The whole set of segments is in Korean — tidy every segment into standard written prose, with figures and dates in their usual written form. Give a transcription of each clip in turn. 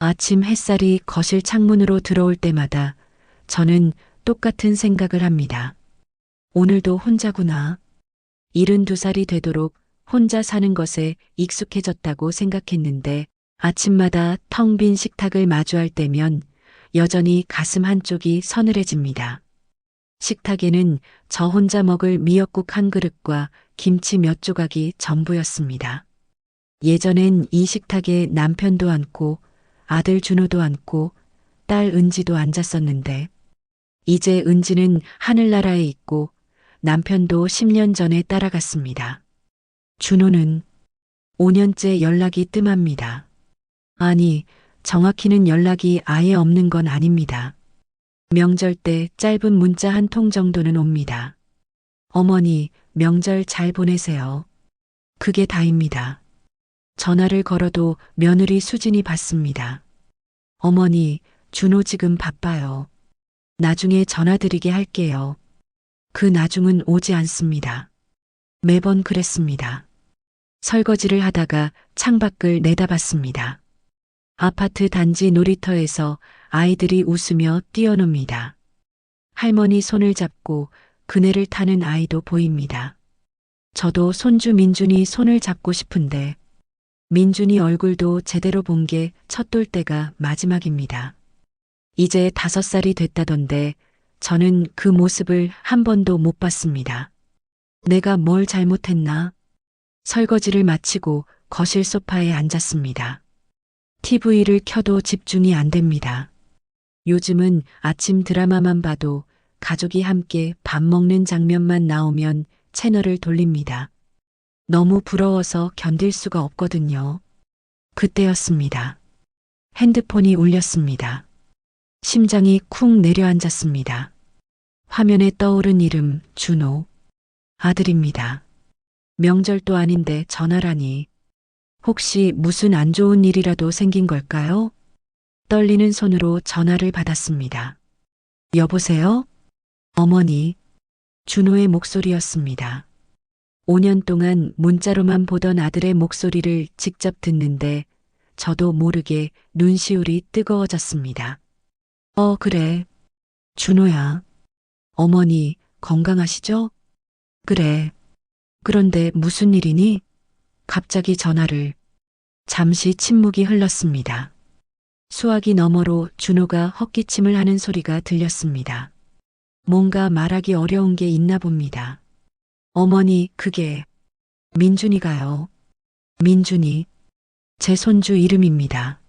아침 햇살이 거실 창문으로 들어올 때마다 저는 똑같은 생각을 합니다. 오늘도 혼자구나. 72살이 되도록 혼자 사는 것에 익숙해졌다고 생각했는데 아침마다 텅 빈 식탁을 마주할 때면 여전히 가슴 한쪽이 서늘해집니다. 식탁에는 저 혼자 먹을 미역국 한 그릇과 김치 몇 조각이 전부였습니다. 예전엔 이 식탁에 남편도 앉고 아들 준호도 앉고 딸 은지도 앉았었는데 이제 은지는 하늘나라에 있고 남편도 10년 전에 따라갔습니다. 준호는 5년째 연락이 뜸합니다. 아니, 정확히는 연락이 아예 없는 건 아닙니다. 명절 때 짧은 문자 한 통 정도는 옵니다. 어머니, 명절 잘 보내세요. 그게 다입니다. 전화를 걸어도 며느리 수진이 받습니다. 어머니, 준호 지금 바빠요. 나중에 전화드리게 할게요. 그 나중은 오지 않습니다. 매번 그랬습니다. 설거지를 하다가 창밖을 내다봤습니다. 아파트 단지 놀이터에서 아이들이 웃으며 뛰어놉니다. 할머니 손을 잡고 그네를 타는 아이도 보입니다. 저도 손주 민준이 손을 잡고 싶은데 민준이 얼굴도 제대로 본 게 첫돌 때가 마지막입니다. 이제 5살이 됐다던데 저는 그 모습을 한 번도 못 봤습니다. 내가 뭘 잘못했나? 설거지를 마치고 거실 소파에 앉았습니다. TV를 켜도 집중이 안 됩니다. 요즘은 아침 드라마만 봐도 가족이 함께 밥 먹는 장면만 나오면 채널을 돌립니다. 너무 부러워서 견딜 수가 없거든요. 그때였습니다. 핸드폰이 울렸습니다. 심장이 쿵 내려앉았습니다. 화면에 떠오른 이름 준호. 아들입니다. 명절도 아닌데 전화라니. 혹시 무슨 안 좋은 일이라도 생긴 걸까요? 떨리는 손으로 전화를 받았습니다. 여보세요? 어머니. 준호의 목소리였습니다. 5년 동안 문자로만 보던 아들의 목소리를 직접 듣는데 저도 모르게 눈시울이 뜨거워졌습니다. 그래. 준호야. 어머니, 건강하시죠? 그래. 그런데 무슨 일이니? 갑자기 전화를. 잠시 침묵이 흘렀습니다. 수화기 너머로 준호가 헛기침을 하는 소리가 들렸습니다. 뭔가 말하기 어려운 게 있나 봅니다. 어머니, 그게 민준이가요. 민준이. 제 손주 이름입니다.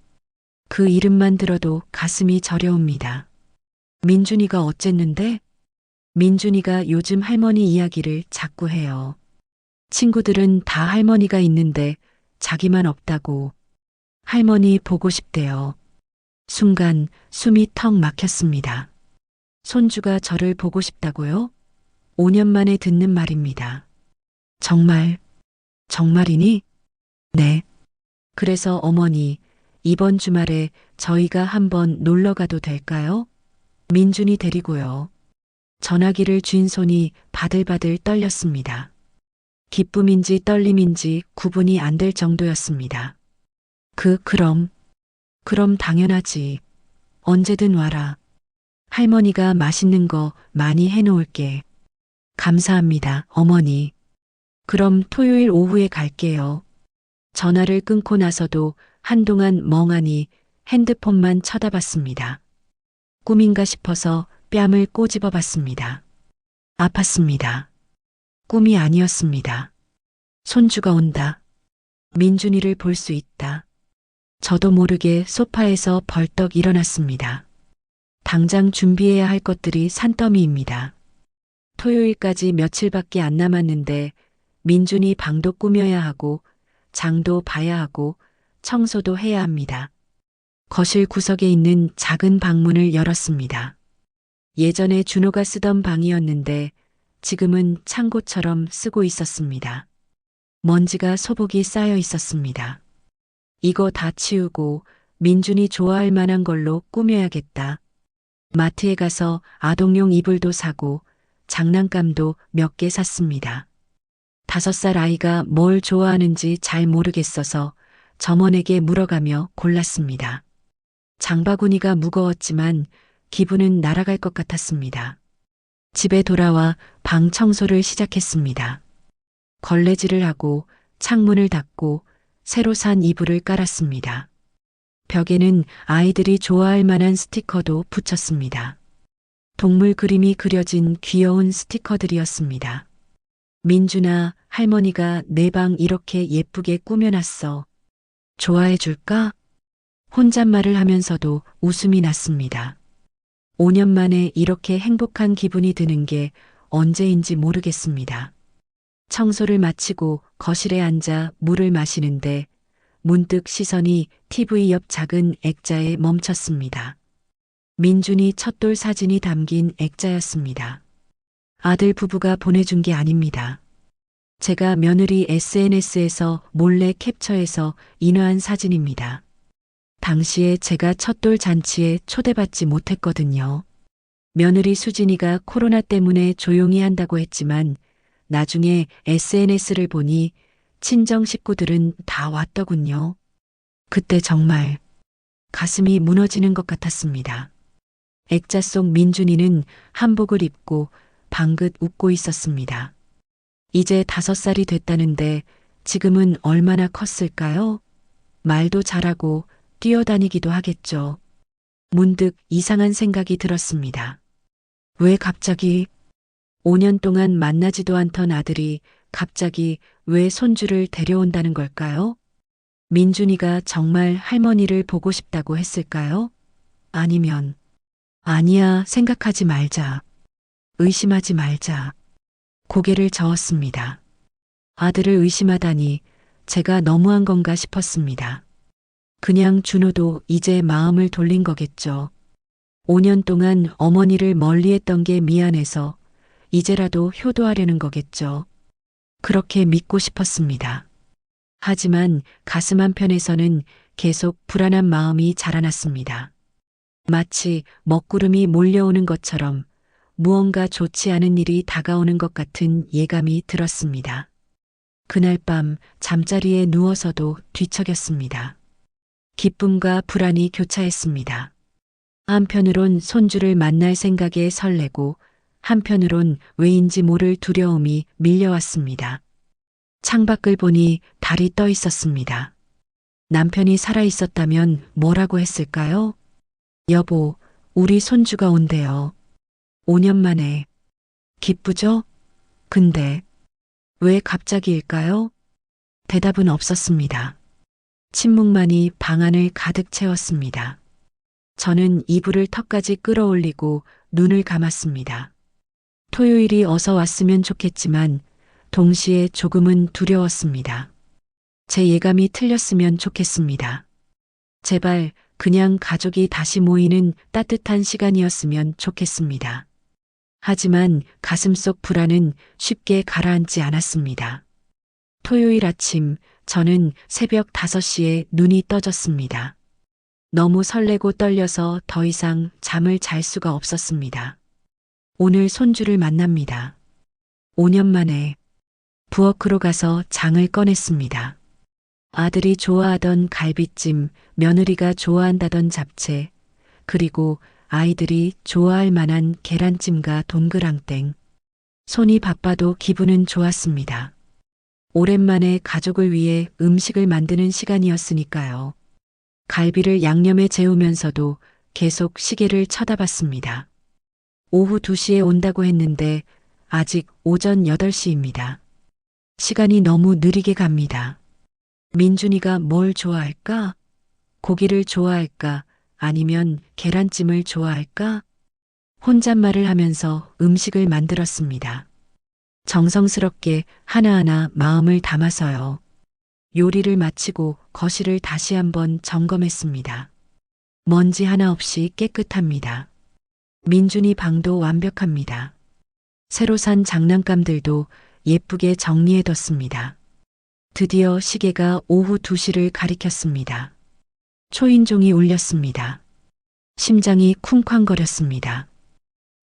그 이름만 들어도 가슴이 저려옵니다. 민준이가 어쨌는데? 민준이가 요즘 할머니 이야기를 자꾸 해요. 친구들은 다 할머니가 있는데 자기만 없다고. 할머니 보고 싶대요. 순간 숨이 턱 막혔습니다. 손주가 저를 보고 싶다고요? 5년 만에 듣는 말입니다. 정말, 정말이니? 네. 그래서 어머니, 이번 주말에 저희가 한번 놀러 가도 될까요? 민준이 데리고요. 전화기를 쥔 손이 바들바들 떨렸습니다. 기쁨인지 떨림인지 구분이 안 될 정도였습니다. 그럼 당연하지. 언제든 와라. 할머니가 맛있는 거 많이 해놓을게. 감사합니다, 어머니. 그럼 토요일 오후에 갈게요. 전화를 끊고 나서도 한동안 멍하니 핸드폰만 쳐다봤습니다. 꿈인가 싶어서 뺨을 꼬집어 봤습니다. 아팠습니다. 꿈이 아니었습니다. 손주가 온다. 민준이를 볼 수 있다. 저도 모르게 소파에서 벌떡 일어났습니다. 당장 준비해야 할 것들이 산더미입니다. 토요일까지 며칠밖에 안 남았는데 민준이 방도 꾸며야 하고 장도 봐야 하고 청소도 해야 합니다. 거실 구석에 있는 작은 방문을 열었습니다. 예전에 준호가 쓰던 방이었는데 지금은 창고처럼 쓰고 있었습니다. 먼지가 소복이 쌓여 있었습니다. 이거 다 치우고 민준이 좋아할 만한 걸로 꾸며야겠다. 마트에 가서 아동용 이불도 사고 장난감도 몇 개 샀습니다. 5살 아이가 뭘 좋아하는지 잘 모르겠어서 점원에게 물어가며 골랐습니다. 장바구니가 무거웠지만 기분은 날아갈 것 같았습니다. 집에 돌아와 방 청소를 시작했습니다. 걸레질을 하고 창문을 닫고 새로 산 이불을 깔았습니다. 벽에는 아이들이 좋아할 만한 스티커도 붙였습니다. 동물 그림이 그려진 귀여운 스티커들이었습니다. 민준아, 할머니가 내 방 이렇게 예쁘게 꾸며놨어. 좋아해 줄까? 혼잣말을 하면서도 웃음이 났습니다. 5년 만에 이렇게 행복한 기분이 드는 게 언제인지 모르겠습니다. 청소를 마치고 거실에 앉아 물을 마시는데 문득 시선이 TV 옆 작은 액자에 멈췄습니다. 민준이 첫돌 사진이 담긴 액자였습니다. 아들 부부가 보내준 게 아닙니다. 제가 며느리 SNS에서 몰래 캡처해서 인화한 사진입니다. 당시에 제가 첫돌 잔치에 초대받지 못했거든요. 며느리 수진이가 코로나 때문에 조용히 한다고 했지만 나중에 SNS를 보니 친정 식구들은 다 왔더군요. 그때 정말 가슴이 무너지는 것 같았습니다. 액자 속 민준이는 한복을 입고 방긋 웃고 있었습니다. 이제 5살이 됐다는데 지금은 얼마나 컸을까요? 말도 잘하고 뛰어다니기도 하겠죠. 문득 이상한 생각이 들었습니다. 왜 갑자기 5년 동안 만나지도 않던 아들이 갑자기 왜 손주를 데려온다는 걸까요? 민준이가 정말 할머니를 보고 싶다고 했을까요? 아니면 아니야, 생각하지 말자. 의심하지 말자. 고개를 저었습니다. 아들을 의심하다니 제가 너무한 건가 싶었습니다. 그냥 준호도 이제 마음을 돌린 거겠죠. 5년 동안 어머니를 멀리했던 게 미안해서 이제라도 효도하려는 거겠죠. 그렇게 믿고 싶었습니다. 하지만 가슴 한편에서는 계속 불안한 마음이 자라났습니다. 마치 먹구름이 몰려오는 것처럼 무언가 좋지 않은 일이 다가오는 것 같은 예감이 들었습니다. 그날 밤 잠자리에 누워서도 뒤척였습니다. 기쁨과 불안이 교차했습니다. 한편으론 손주를 만날 생각에 설레고 한편으론 왜인지 모를 두려움이 밀려왔습니다. 창밖을 보니 달이 떠 있었습니다. 남편이 살아 있었다면 뭐라고 했을까요? 여보, 우리 손주가 온대요. 5년 만에. 기쁘죠? 근데 왜 갑자기일까요? 대답은 없었습니다. 침묵만이 방 안을 가득 채웠습니다. 저는 이불을 턱까지 끌어올리고 눈을 감았습니다. 토요일이 어서 왔으면 좋겠지만 동시에 조금은 두려웠습니다. 제 예감이 틀렸으면 좋겠습니다. 제발 그냥 가족이 다시 모이는 따뜻한 시간이었으면 좋겠습니다. 하지만 가슴속 불안은 쉽게 가라앉지 않았습니다. 토요일 아침 저는 새벽 5시에 눈이 떠졌습니다. 너무 설레고 떨려서 더 이상 잠을 잘 수가 없었습니다. 오늘 손주를 만납니다. 5년 만에 부엌으로 가서 장을 꺼냈습니다. 아들이 좋아하던 갈비찜, 며느리가 좋아한다던 잡채, 그리고 아이들이 좋아할 만한 계란찜과 동그랑땡. 손이 바빠도 기분은 좋았습니다. 오랜만에 가족을 위해 음식을 만드는 시간이었으니까요. 갈비를 양념에 재우면서도 계속 시계를 쳐다봤습니다. 오후 2시에 온다고 했는데 아직 오전 8시입니다. 시간이 너무 느리게 갑니다. 민준이가 뭘 좋아할까? 고기를 좋아할까? 아니면 계란찜을 좋아할까? 혼잣말을 하면서 음식을 만들었습니다. 정성스럽게 하나하나 마음을 담아서요. 요리를 마치고 거실을 다시 한번 점검했습니다. 먼지 하나 없이 깨끗합니다. 민준이 방도 완벽합니다. 새로 산 장난감들도 예쁘게 정리해뒀습니다. 드디어 시계가 오후 2시를 가리켰습니다. 초인종이 울렸습니다. 심장이 쿵쾅거렸습니다.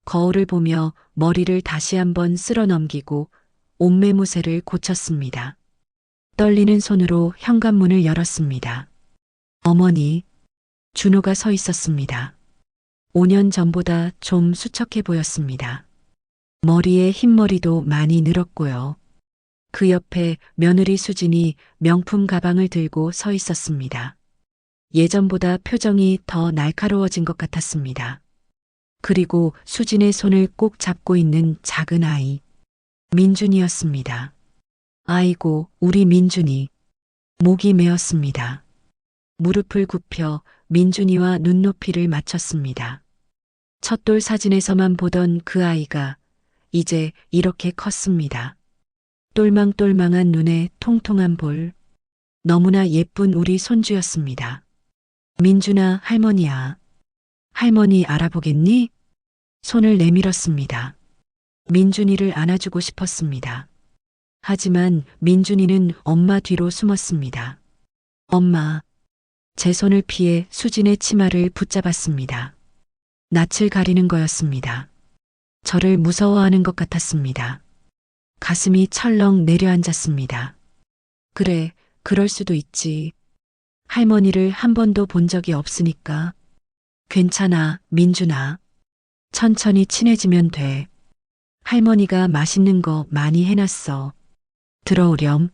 거울을 보며 머리를 다시 한번 쓸어 넘기고 옷매무새를 고쳤습니다. 떨리는 손으로 현관문을 열었습니다. 어머니, 준호가 서 있었습니다. 5년 전보다 좀 수척해 보였습니다. 머리에 흰머리도 많이 늘었고요. 그 옆에 며느리 수진이 명품 가방을 들고 서 있었습니다. 예전보다 표정이 더 날카로워진 것 같았습니다. 그리고 수진의 손을 꼭 잡고 있는 작은 아이. 민준이었습니다. 아이고, 우리 민준이. 목이 메었습니다. 무릎을 굽혀 민준이와 눈높이를 맞췄습니다. 첫돌 사진에서만 보던 그 아이가 이제 이렇게 컸습니다. 똘망똘망한 눈에 통통한 볼. 너무나 예쁜 우리 손주였습니다. 민준아, 할머니야. 할머니 알아보겠니? 손을 내밀었습니다. 민준이를 안아주고 싶었습니다. 하지만 민준이는 엄마 뒤로 숨었습니다. 엄마. 제 손을 피해 수진의 치마를 붙잡았습니다. 낯을 가리는 거였습니다. 저를 무서워하는 것 같았습니다. 가슴이 철렁 내려앉았습니다. 그래, 그럴 수도 있지. 할머니를 한 번도 본 적이 없으니까. 괜찮아, 민준아. 천천히 친해지면 돼. 할머니가 맛있는 거 많이 해놨어. 들어오렴.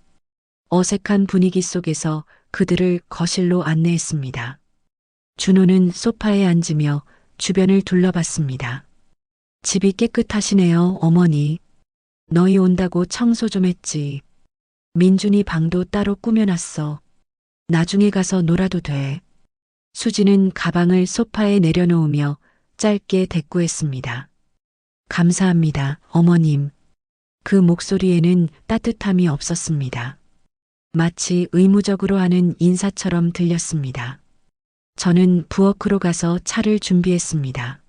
어색한 분위기 속에서 그들을 거실로 안내했습니다. 준호는 소파에 앉으며 주변을 둘러봤습니다. 집이 깨끗하시네요, 어머니. 너희 온다고 청소 좀 했지. 민준이 방도 따로 꾸며놨어. 나중에 가서 놀아도 돼. 수지는 가방을 소파에 내려놓으며 짧게 대꾸했습니다. 감사합니다, 어머님. 그 목소리에는 따뜻함이 없었습니다. 마치 의무적으로 하는 인사처럼 들렸습니다. 저는 부엌으로 가서 차를 준비했습니다.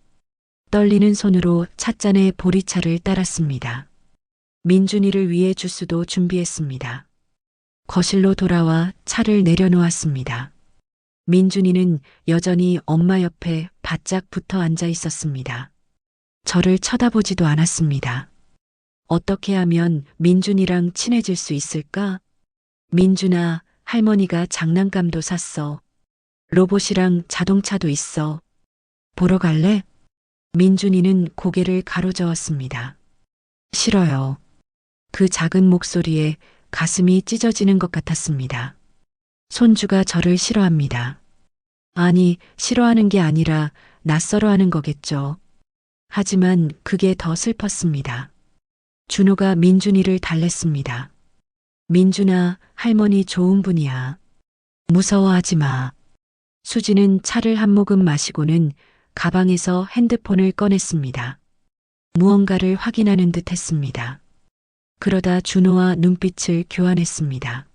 떨리는 손으로 찻잔에 보리차를 따랐습니다. 민준이를 위해 주스도 준비했습니다. 거실로 돌아와 차를 내려놓았습니다. 민준이는 여전히 엄마 옆에 바짝 붙어 앉아 있었습니다. 저를 쳐다보지도 않았습니다. 어떻게 하면 민준이랑 친해질 수 있을까? 민준아, 할머니가 장난감도 샀어. 로봇이랑 자동차도 있어. 보러 갈래? 민준이는 고개를 가로저었습니다. 싫어요. 그 작은 목소리에 가슴이 찢어지는 것 같았습니다. 손주가 저를 싫어합니다. 아니, 싫어하는 게 아니라 낯설어하는 거겠죠. 하지만 그게 더 슬펐습니다. 준호가 민준이를 달랬습니다. 민준아, 할머니 좋은 분이야. 무서워하지 마. 수지는 차를 한 모금 마시고는 가방에서 핸드폰을 꺼냈습니다. 무언가를 확인하는 듯 했습니다. 그러다 준호와 눈빛을 교환했습니다.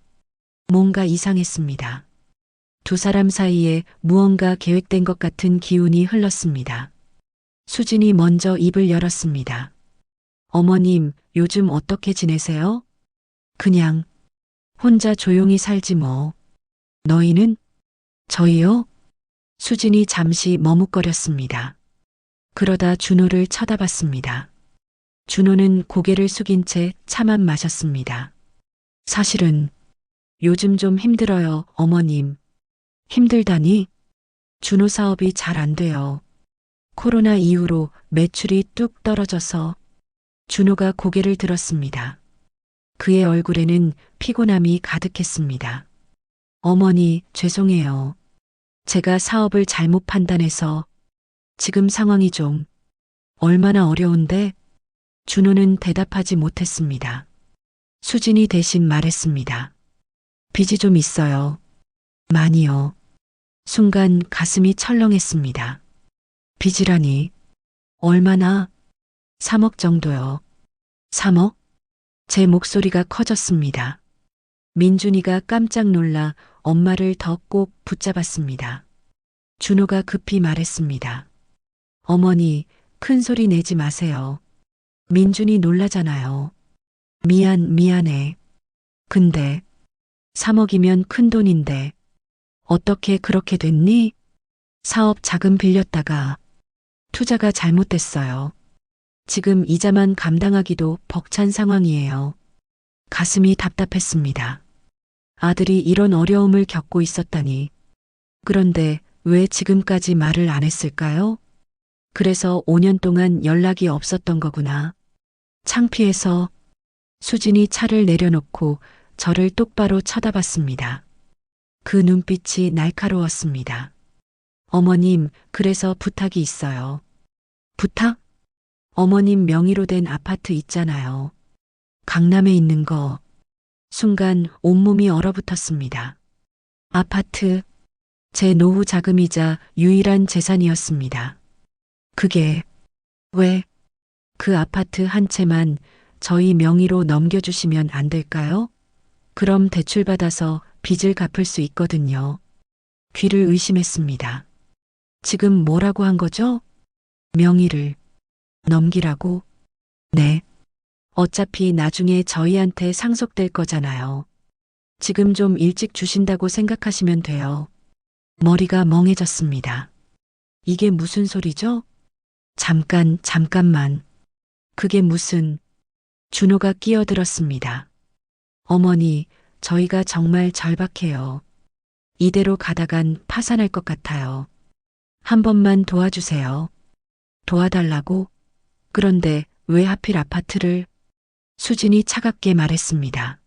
뭔가 이상했습니다. 두 사람 사이에 무언가 계획된 것 같은 기운이 흘렀습니다. 수진이 먼저 입을 열었습니다. 어머님, 요즘 어떻게 지내세요? 그냥 혼자 조용히 살지 뭐. 너희는? 저희요? 수진이 잠시 머뭇거렸습니다. 그러다 준호를 쳐다봤습니다. 준호는 고개를 숙인 채 차만 마셨습니다. 사실은 요즘 좀 힘들어요, 어머님. 힘들다니? 준호 사업이 잘 안 돼요. 코로나 이후로 매출이 뚝 떨어져서. 준호가 고개를 들었습니다. 그의 얼굴에는 피곤함이 가득했습니다. 어머니, 죄송해요. 제가 사업을 잘못 판단해서 지금 상황이 좀 얼마나 어려운데? 준호는 대답하지 못했습니다. 수진이 대신 말했습니다. 빚이 좀 있어요. 많이요. 순간 가슴이 철렁했습니다. 빚이라니. 얼마나? 3억 정도요. 3억? 제 목소리가 커졌습니다. 민준이가 깜짝 놀라 엄마를 더 꼭 붙잡았습니다. 준호가 급히 말했습니다. 어머니, 큰 소리 내지 마세요. 민준이 놀라잖아요. 미안해. 근데 3억이면 큰 돈인데 어떻게 그렇게 됐니? 사업 자금 빌렸다가 투자가 잘못됐어요. 지금 이자만 감당하기도 벅찬 상황이에요. 가슴이 답답했습니다. 아들이 이런 어려움을 겪고 있었다니. 그런데 왜 지금까지 말을 안 했을까요? 그래서 5년 동안 연락이 없었던 거구나. 창피해서 수진이 차를 내려놓고 저를 똑바로 쳐다봤습니다. 그 눈빛이 날카로웠습니다. 어머님, 그래서 부탁이 있어요. 부탁? 어머님 명의로 된 아파트 있잖아요. 강남에 있는 거. 순간 온몸이 얼어붙었습니다. 아파트, 제 노후 자금이자 유일한 재산이었습니다. 그게 왜 그 아파트 한 채만 저희 명의로 넘겨주시면 안 될까요? 그럼 대출받아서 빚을 갚을 수 있거든요. 귀를 의심했습니다. 지금 뭐라고 한 거죠? 명의를 넘기라고? 네. 어차피 나중에 저희한테 상속될 거잖아요. 지금 좀 일찍 주신다고 생각하시면 돼요. 머리가 멍해졌습니다. 이게 무슨 소리죠? 잠깐만. 그게 무슨... 준호가 끼어들었습니다. 어머니, 저희가 정말 절박해요. 이대로 가다간 파산할 것 같아요. 한 번만 도와주세요. 도와달라고? 그런데 왜 하필 아파트를? 수진이 차갑게 말했습니다.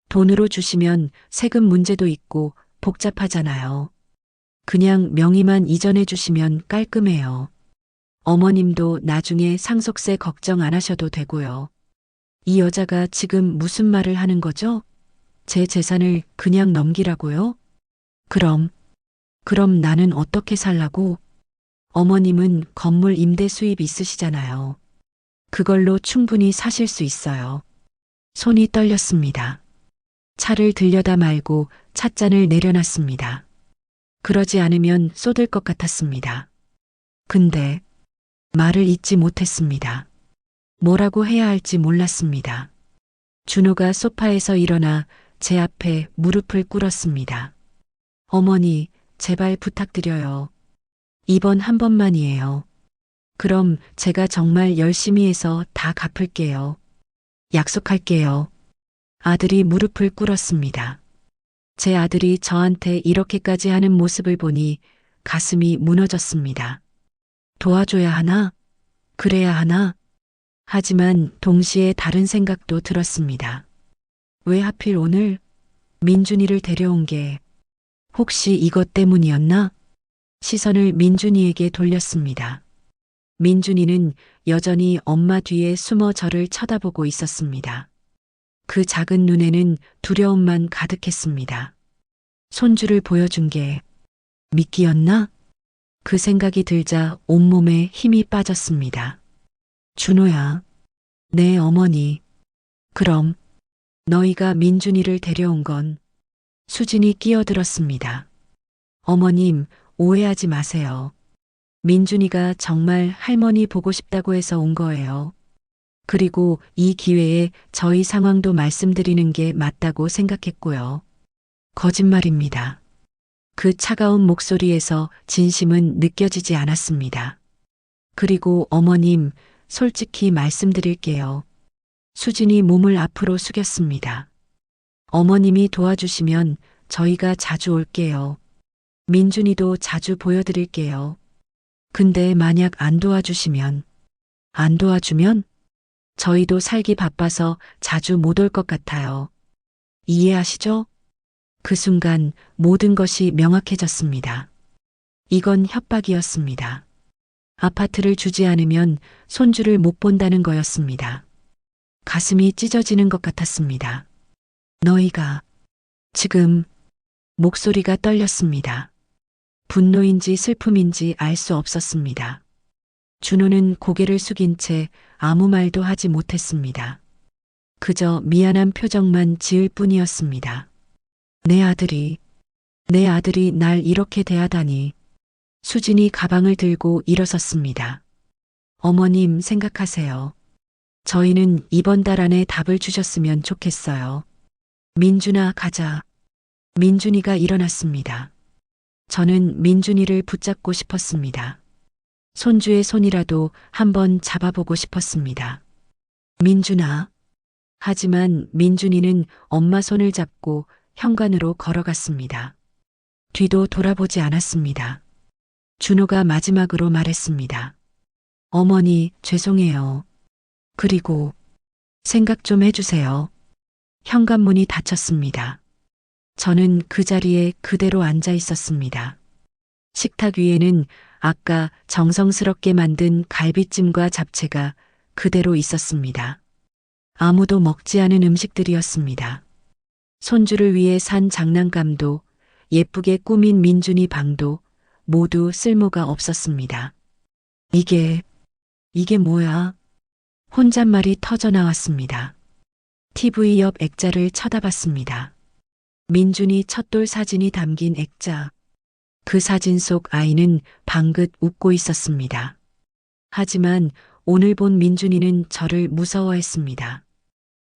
돈으로 주시면 세금 문제도 있고 복잡하잖아요. 그냥 명의만 이전해 주시면 깔끔해요. 어머님도 나중에 상속세 걱정 안 하셔도 되고요. 이 여자가 지금 무슨 말을 하는 거죠? 제 재산을 그냥 넘기라고요? 그럼 나는 어떻게 살라고? 어머님은 건물 임대 수입 있으시잖아요. 그걸로 충분히 사실 수 있어요. 손이 떨렸습니다. 차를 들여다 말고 찻잔을 내려놨습니다. 그러지 않으면 쏟을 것 같았습니다. 근데 말을 잇지 못했습니다. 뭐라고 해야 할지 몰랐습니다. 준호가 소파에서 일어나 제 앞에 무릎을 꿇었습니다. 어머니, 제발 부탁드려요. 이번 한 번만이에요. 그럼 제가 정말 열심히 해서 다 갚을게요. 약속할게요. 아들이 무릎을 꿇었습니다. 제 아들이 저한테 이렇게까지 하는 모습을 보니 가슴이 무너졌습니다. 도와줘야 하나? 그래야 하나? 하지만 동시에 다른 생각도 들었습니다. 왜 하필 오늘 민준이를 데려온 게 혹시 이것 때문이었나? 시선을 민준이에게 돌렸습니다. 민준이는 여전히 엄마 뒤에 숨어 저를 쳐다보고 있었습니다. 그 작은 눈에는 두려움만 가득했습니다. 손주를 보여준 게 미끼였나? 그 생각이 들자 온몸에 힘이 빠졌습니다. 준호야, 네 어머니. 그럼 너희가 민준이를 데려온 건 수진이 끼어들었습니다. 어머님, 오해하지 마세요. 민준이가 정말 할머니 보고 싶다고 해서 온 거예요. 그리고 이 기회에 저희 상황도 말씀드리는 게 맞다고 생각했고요. 거짓말입니다. 그 차가운 목소리에서 진심은 느껴지지 않았습니다. 그리고 어머님, 솔직히 말씀드릴게요. 수진이 몸을 앞으로 숙였습니다. 어머님이 도와주시면 저희가 자주 올게요. 민준이도 자주 보여드릴게요. 근데 만약 안 도와주시면, 안 도와주면 저희도 살기 바빠서 자주 못 올 것 같아요. 이해하시죠? 그 순간 모든 것이 명확해졌습니다. 이건 협박이었습니다. 아파트를 주지 않으면 손주를 못 본다는 거였습니다. 가슴이 찢어지는 것 같았습니다. 너희가 지금 목소리가 떨렸습니다. 분노인지 슬픔인지 알 수 없었습니다. 준호는 고개를 숙인 채 아무 말도 하지 못했습니다. 그저 미안한 표정만 지을 뿐이었습니다. 내 아들이 날 이렇게 대하다니. 수진이 가방을 들고 일어섰습니다. 어머님 생각하세요. 저희는 이번 달 안에 답을 주셨으면 좋겠어요. 민준아, 가자. 민준이가 일어났습니다. 저는 민준이를 붙잡고 싶었습니다. 손주의 손이라도 한번 잡아보고 싶었습니다. 민준아. 하지만 민준이는 엄마 손을 잡고 현관으로 걸어갔습니다. 뒤도 돌아보지 않았습니다. 준호가 마지막으로 말했습니다. 어머니, 죄송해요. 그리고 생각 좀 해주세요. 현관문이 닫혔습니다. 저는 그 자리에 그대로 앉아 있었습니다. 식탁 위에는 아까 정성스럽게 만든 갈비찜과 잡채가 그대로 있었습니다. 아무도 먹지 않은 음식들이었습니다. 손주를 위해 산 장난감도 예쁘게 꾸민 민준이 방도 모두 쓸모가 없었습니다. 이게 뭐야? 혼잣말이 터져 나왔습니다. TV 옆 액자를 쳐다봤습니다. 민준이 첫돌 사진이 담긴 액자. 그 사진 속 아이는 방긋 웃고 있었습니다. 하지만 오늘 본 민준이는 저를 무서워했습니다.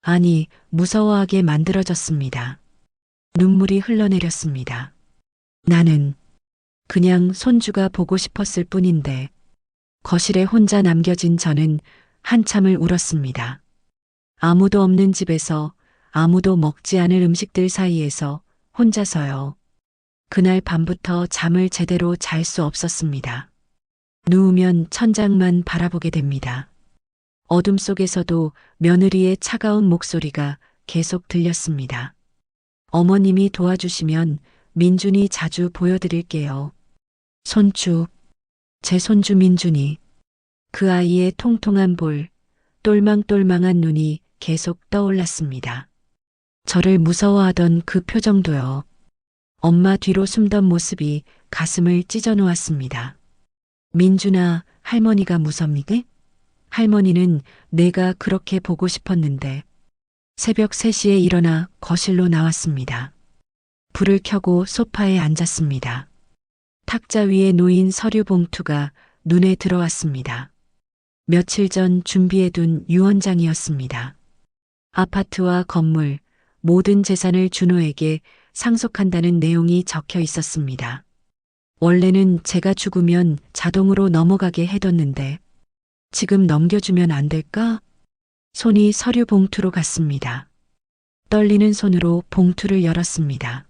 아니, 무서워하게 만들어졌습니다. 눈물이 흘러내렸습니다. 나는 그냥 손주가 보고 싶었을 뿐인데, 거실에 혼자 남겨진 저는 한참을 울었습니다. 아무도 없는 집에서 아무도 먹지 않을 음식들 사이에서 혼자서요. 그날 밤부터 잠을 제대로 잘 수 없었습니다. 누우면 천장만 바라보게 됩니다. 어둠 속에서도 며느리의 차가운 목소리가 계속 들렸습니다. 어머님이 도와주시면 민준이 자주 보여드릴게요. 손주, 제 손주 민준이. 그 아이의 통통한 볼, 똘망똘망한 눈이 계속 떠올랐습니다. 저를 무서워하던 그 표정도요. 엄마 뒤로 숨던 모습이 가슴을 찢어 놓았습니다. 민준아, 할머니가 무섭니게? 할머니는 내가 그렇게 보고 싶었는데 새벽 3시에 일어나 거실로 나왔습니다. 불을 켜고 소파에 앉았습니다. 탁자 위에 놓인 서류 봉투가 눈에 들어왔습니다. 며칠 전 준비해둔 유언장이었습니다. 아파트와 건물, 모든 재산을 준호에게 상속한다는 내용이 적혀 있었습니다. 원래는 제가 죽으면 자동으로 넘어가게 해뒀는데 지금 넘겨주면 안 될까? 손이 서류 봉투로 갔습니다. 떨리는 손으로 봉투를 열었습니다.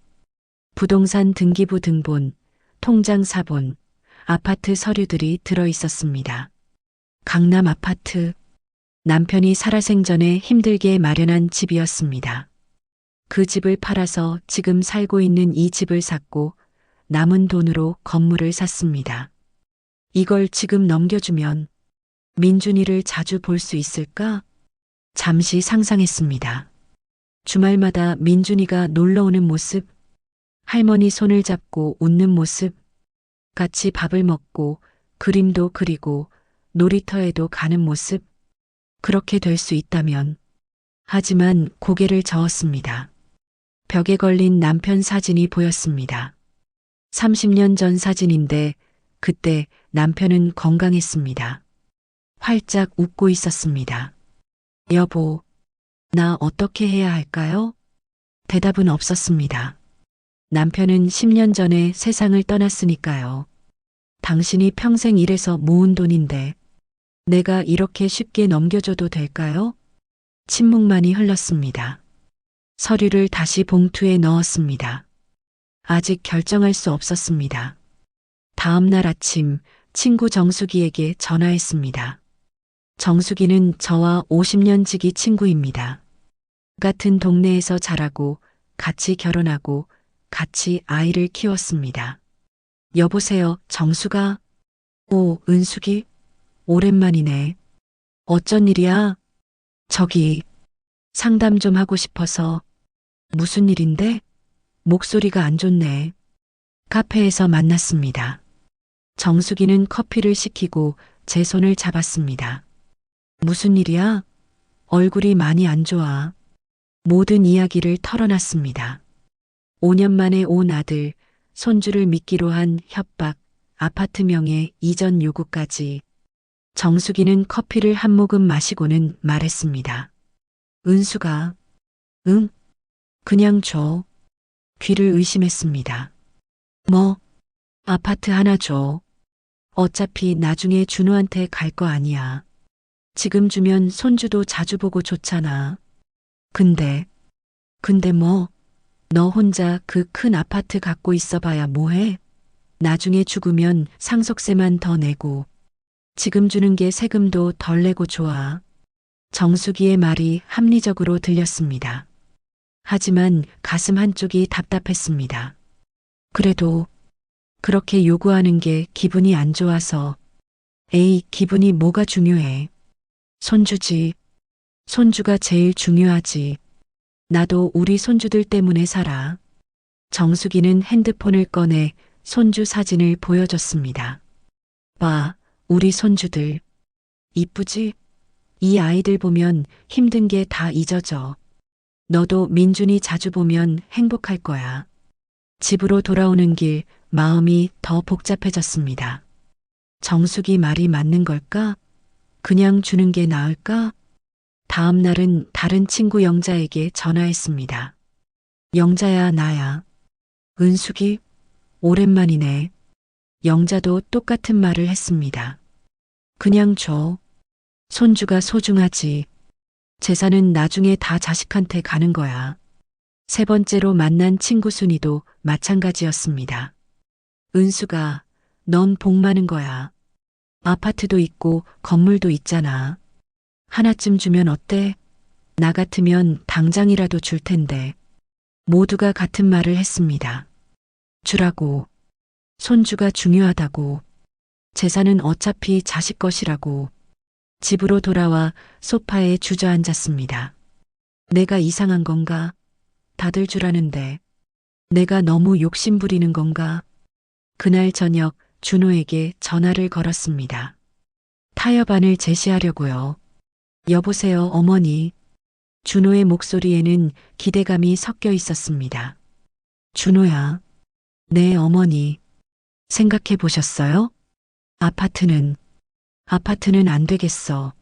부동산 등기부 등본, 통장 사본, 아파트 서류들이 들어 있었습니다. 강남 아파트, 남편이 살아생전에 힘들게 마련한 집이었습니다. 그 집을 팔아서 지금 살고 있는 이 집을 샀고 남은 돈으로 건물을 샀습니다. 이걸 지금 넘겨주면 민준이를 자주 볼 수 있을까? 잠시 상상했습니다. 주말마다 민준이가 놀러 오는 모습, 할머니 손을 잡고 웃는 모습, 같이 밥을 먹고 그림도 그리고 놀이터에도 가는 모습, 그렇게 될 수 있다면. 하지만 고개를 저었습니다. 벽에 걸린 남편 사진이 보였습니다. 30년 전 사진인데 그때 남편은 건강했습니다. 활짝 웃고 있었습니다. 여보, 나 어떻게 해야 할까요? 대답은 없었습니다. 남편은 10년 전에 세상을 떠났으니까요. 당신이 평생 일해서 모은 돈인데 내가 이렇게 쉽게 넘겨줘도 될까요? 침묵만이 흘렀습니다. 서류를 다시 봉투에 넣었습니다. 아직 결정할 수 없었습니다. 다음 날 아침 친구 정수기에게 전화했습니다. 정수기는 저와 50년 지기 친구입니다. 같은 동네에서 자라고 같이 결혼하고 같이 아이를 키웠습니다. 여보세요, 정수가? 오, 은숙이? 오랜만이네. 어쩐 일이야? 저기, 상담 좀 하고 싶어서. 무슨 일인데? 목소리가 안 좋네. 카페에서 만났습니다. 정수기는 커피를 시키고 제 손을 잡았습니다. 무슨 일이야? 얼굴이 많이 안 좋아. 모든 이야기를 털어놨습니다. 5년 만에 온 아들, 손주를 믿기로 한 협박, 아파트 명의 이전 요구까지. 정수기는 커피를 한 모금 마시고는 말했습니다. 은수가, 응? 그냥 줘. 귀를 의심했습니다. 뭐? 아파트 하나 줘. 어차피 나중에 준호한테 갈 거 아니야. 지금 주면 손주도 자주 보고 좋잖아. 근데 뭐? 너 혼자 그 큰 아파트 갖고 있어 봐야 뭐해? 나중에 죽으면 상속세만 더 내고 지금 주는 게 세금도 덜 내고 좋아. 정수기의 말이 합리적으로 들렸습니다. 하지만 가슴 한쪽이 답답했습니다. 그래도 그렇게 요구하는 게 기분이 안 좋아서. 에이, 기분이 뭐가 중요해. 손주지. 손주가 제일 중요하지. 나도 우리 손주들 때문에 살아. 정수기는 핸드폰을 꺼내 손주 사진을 보여줬습니다. 봐, 우리 손주들. 이쁘지? 이 아이들 보면 힘든 게 다 잊어져. 너도 민준이 자주 보면 행복할 거야. 집으로 돌아오는 길 마음이 더 복잡해졌습니다. 정숙이 말이 맞는 걸까? 그냥 주는 게 나을까? 다음 날은 다른 친구 영자에게 전화했습니다. 영자야, 나야. 은숙이? 오랜만이네. 영자도 똑같은 말을 했습니다. 그냥 줘. 손주가 소중하지. 재산은 나중에 다 자식한테 가는 거야. 세 번째로 만난 친구 순이도 마찬가지였습니다. 은수가, 넌 복 많은 거야. 아파트도 있고 건물도 있잖아. 하나쯤 주면 어때? 나 같으면 당장이라도 줄 텐데. 모두가 같은 말을 했습니다. 주라고. 손주가 중요하다고. 재산은 어차피 자식 것이라고. 집으로 돌아와 소파에 주저앉았습니다. 내가 이상한 건가? 다들 주라는데. 내가 너무 욕심 부리는 건가? 그날 저녁 준호에게 전화를 걸었습니다. 타협안을 제시하려고요. 여보세요, 어머니. 준호의 목소리에는 기대감이 섞여 있었습니다. 준호야. 네, 어머니. 생각해 보셨어요? 아파트는 안 되겠어.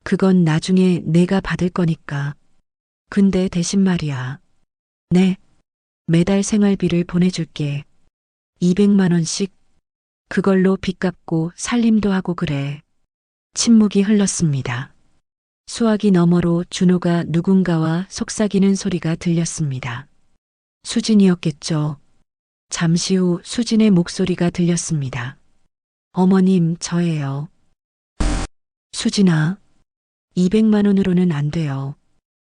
그건 나중에 내가 받을 거니까. 근데 대신 말이야. 네. 매달 생활비를 보내줄게. 200만 원씩. 그걸로 빚 갚고 살림도 하고 그래. 침묵이 흘렀습니다. 수화기 너머로 준호가 누군가와 속삭이는 소리가 들렸습니다. 수진이었겠죠. 잠시 후 수진의 목소리가 들렸습니다. 어머님, 저예요. 수진아, 200만 원으로는 안 돼요.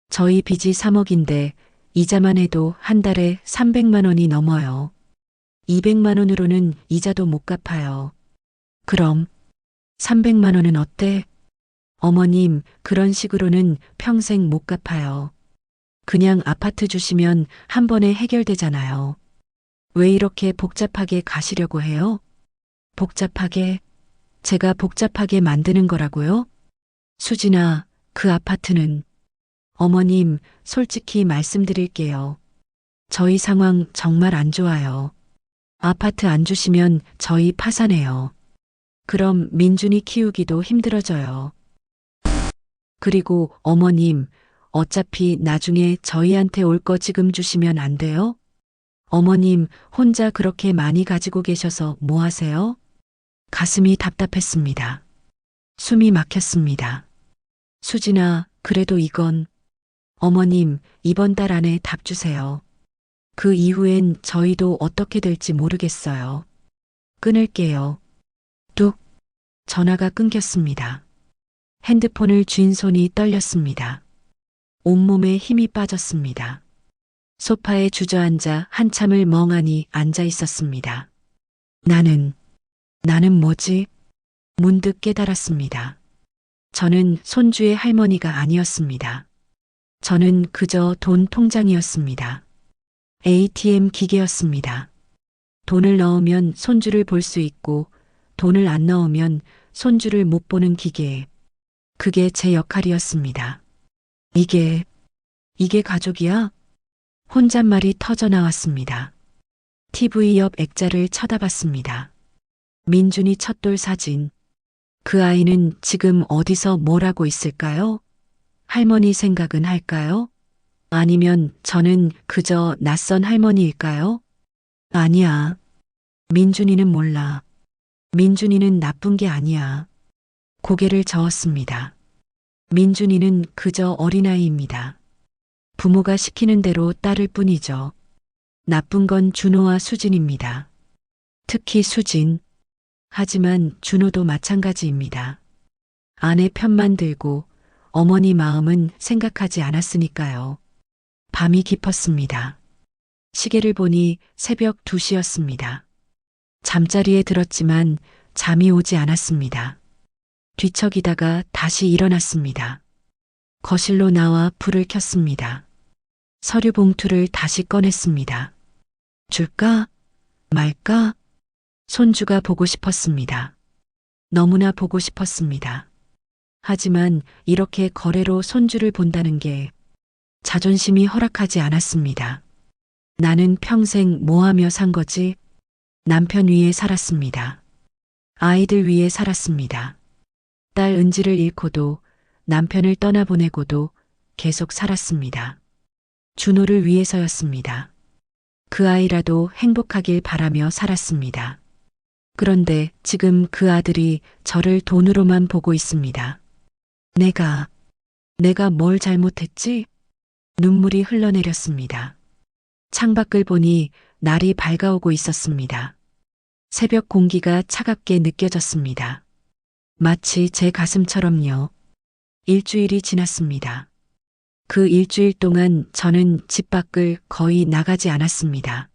저희 빚이 3억인데 이자만 해도 한 달에 300만 원이 넘어요. 200만 원으로는 이자도 못 갚아요. 그럼 300만 원은 어때? 어머님, 그런 식으로는 평생 못 갚아요. 그냥 아파트 주시면 한 번에 해결되잖아요. 왜 이렇게 복잡하게 가시려고 해요? 복잡하게? 제가 복잡하게 만드는 거라고요? 수진아, 그 아파트는. 어머님, 솔직히 말씀드릴게요. 저희 상황 정말 안 좋아요. 아파트 안 주시면 저희 파산해요. 그럼 민준이 키우기도 힘들어져요. 그리고 어머님, 어차피 나중에 저희한테 올 거 지금 주시면 안 돼요? 어머님, 혼자 그렇게 많이 가지고 계셔서 뭐 하세요? 가슴이 답답했습니다. 숨이 막혔습니다. 수진아, 그래도 이건. 어머님, 이번 달 안에 답 주세요. 그 이후엔 저희도 어떻게 될지 모르겠어요. 끊을게요. 뚝. 전화가 끊겼습니다. 핸드폰을 쥔 손이 떨렸습니다. 온몸에 힘이 빠졌습니다. 소파에 주저앉아 한참을 멍하니 앉아 있었습니다. 나는 뭐지? 문득 깨달았습니다. 저는 손주의 할머니가 아니었습니다. 저는 그저 돈 통장이었습니다. ATM 기계였습니다. 돈을 넣으면 손주를 볼 수 있고 돈을 안 넣으면 손주를 못 보는 기계. 그게 제 역할이었습니다. 이게 가족이야? 혼잣말이 터져 나왔습니다. TV 옆 액자를 쳐다봤습니다. 민준이 첫돌 사진. 그 아이는 지금 어디서 뭘 하고 있을까요? 할머니 생각은 할까요? 아니면 저는 그저 낯선 할머니일까요? 아니야. 민준이는 몰라. 민준이는 나쁜 게 아니야. 고개를 저었습니다. 민준이는 그저 어린아이입니다. 부모가 시키는 대로 따를 뿐이죠. 나쁜 건 준호와 수진입니다. 특히 수진. 하지만 준호도 마찬가지입니다. 아내 편만 들고 어머니 마음은 생각하지 않았으니까요. 밤이 깊었습니다. 시계를 보니 새벽 2시였습니다. 잠자리에 들었지만 잠이 오지 않았습니다. 뒤척이다가 다시 일어났습니다. 거실로 나와 불을 켰습니다. 서류 봉투를 다시 꺼냈습니다. 줄까? 말까? 손주가 보고 싶었습니다. 너무나 보고 싶었습니다. 하지만 이렇게 거래로 손주를 본다는 게 자존심이 허락하지 않았습니다. 나는 평생 뭐하며 산 거지? 남편 위에 살았습니다. 아이들 위에 살았습니다. 딸 은지를 잃고도 남편을 떠나보내고도 계속 살았습니다. 준호를 위해서였습니다. 그 아이라도 행복하길 바라며 살았습니다. 그런데 지금 그 아들이 저를 돈으로만 보고 있습니다. 내가 뭘 잘못했지? 눈물이 흘러내렸습니다. 창밖을 보니 날이 밝아오고 있었습니다. 새벽 공기가 차갑게 느껴졌습니다. 마치 제 가슴처럼요. 일주일이 지났습니다. 그 일주일 동안 저는 집 밖을 거의 나가지 않았습니다.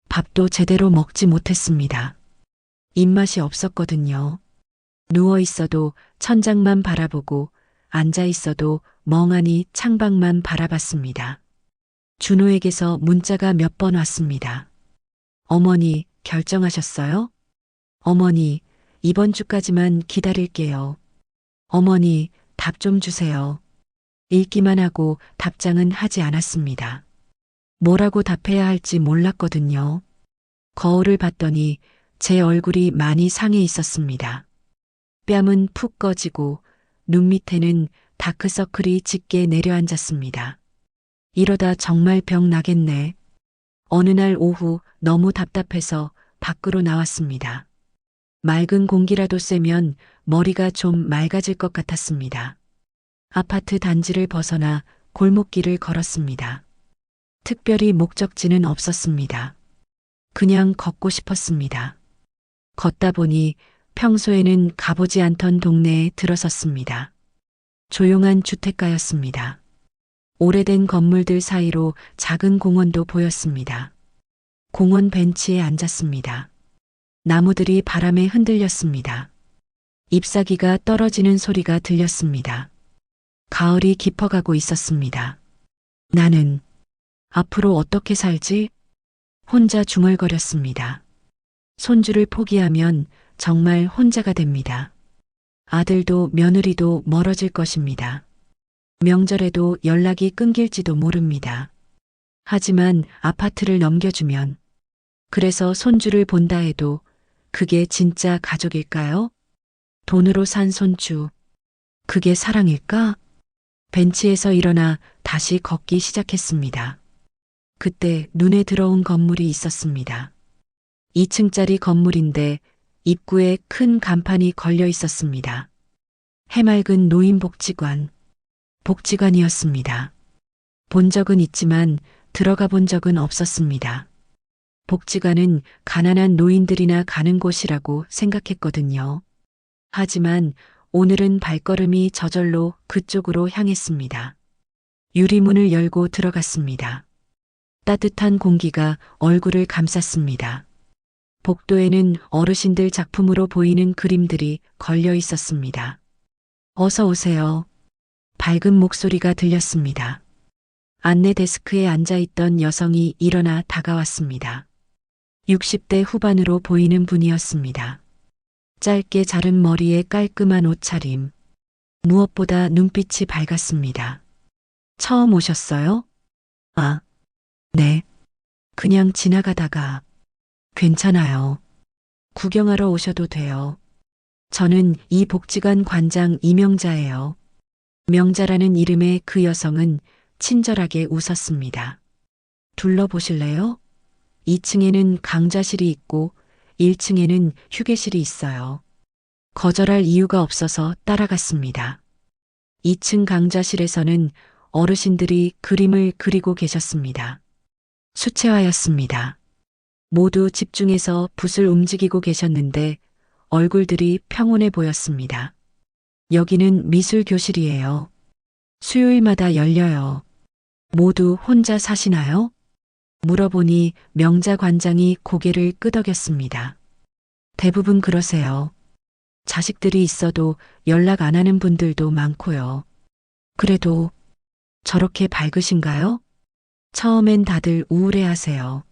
밥도 제대로 먹지 못했습니다. 입맛이 없었거든요. 누워 있어도 천장만 바라보고 앉아 있어도 멍하니 창밖만 바라봤습니다. 준호에게서 문자가 몇 번 왔습니다. 어머니, 결정하셨어요? 어머니, 이번 주까지만 기다릴게요. 어머니, 답 좀 주세요. 읽기만 하고 답장은 하지 않았습니다. 뭐라고 답해야 할지 몰랐거든요. 거울을 봤더니 제 얼굴이 많이 상해 있었습니다. 뺨은 푹 꺼지고 눈 밑에는 다크서클이 짙게 내려앉았습니다. 이러다 정말 병 나겠네. 어느 날 오후 너무 답답해서 밖으로 나왔습니다. 맑은 공기라도 쐬면 머리가 좀 맑아질 것 같았습니다. 아파트 단지를 벗어나 골목길을 걸었습니다. 특별히 목적지는 없었습니다. 그냥 걷고 싶었습니다. 걷다 보니 평소에는 가보지 않던 동네에 들어섰습니다. 조용한 주택가였습니다. 오래된 건물들 사이로 작은 공원도 보였습니다. 공원 벤치에 앉았습니다. 나무들이 바람에 흔들렸습니다. 잎사귀가 떨어지는 소리가 들렸습니다. 가을이 깊어가고 있었습니다. 나는 앞으로 어떻게 살지? 혼자 중얼거렸습니다. 손주를 포기하면 정말 혼자가 됩니다. 아들도 며느리도 멀어질 것입니다. 명절에도 연락이 끊길지도 모릅니다. 하지만 아파트를 넘겨주면, 그래서 손주를 본다 해도 그게 진짜 가족일까요? 돈으로 산 손주, 그게 사랑일까? 벤치에서 일어나 다시 걷기 시작했습니다. 그때 눈에 들어온 건물이 있었습니다. 2층짜리 건물인데 입구에 큰 간판이 걸려 있었습니다. 해맑은 노인복지관. 복지관이었습니다. 본 적은 있지만 들어가 본 적은 없었습니다. 복지관은 가난한 노인들이나 가는 곳이라고 생각했거든요. 하지만 오늘은 발걸음이 저절로 그쪽으로 향했습니다. 유리문을 열고 들어갔습니다. 따뜻한 공기가 얼굴을 감쌌습니다. 복도에는 어르신들 작품으로 보이는 그림들이 걸려 있었습니다. 어서 오세요. 밝은 목소리가 들렸습니다. 안내 데스크에 앉아있던 여성이 일어나 다가왔습니다. 60대 후반으로 보이는 분이었습니다. 짧게 자른 머리에 깔끔한 옷차림. 무엇보다 눈빛이 밝았습니다. 처음 오셨어요? 아, 네. 그냥 지나가다가. 괜찮아요. 구경하러 오셔도 돼요. 저는 이 복지관 관장 이명자예요. 명자라는 이름의 그 여성은 친절하게 웃었습니다. 둘러보실래요? 2층에는 강좌실이 있고 1층에는 휴게실이 있어요. 거절할 이유가 없어서 따라갔습니다. 2층 강좌실에서는 어르신들이 그림을 그리고 계셨습니다. 수채화였습니다. 모두 집중해서 붓을 움직이고 계셨는데 얼굴들이 평온해 보였습니다. 여기는 미술 교실이에요. 수요일마다 열려요. 모두 혼자 사시나요? 물어보니 명자 관장이 고개를 끄덕였습니다. 대부분 그러세요. 자식들이 있어도 연락 안 하는 분들도 많고요. 그래도 저렇게 밝으신가요? 처음엔 다들 우울해 하세요.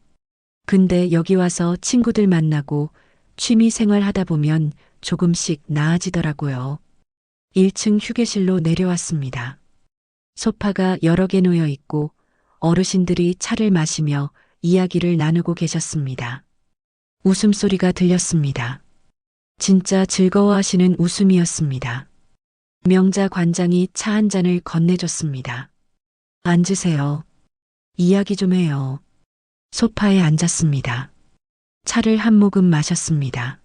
근데 여기 와서 친구들 만나고 취미 생활 하다 보면 조금씩 나아지더라고요. 1층 휴게실로 내려왔습니다. 소파가 여러 개 놓여 있고 어르신들이 차를 마시며 이야기를 나누고 계셨습니다. 웃음소리가 들렸습니다. 진짜 즐거워하시는 웃음이었습니다. 명자 관장이 차 한 잔을 건네줬습니다. 앉으세요. 이야기 좀 해요. 소파에 앉았습니다. 차를 한 모금 마셨습니다.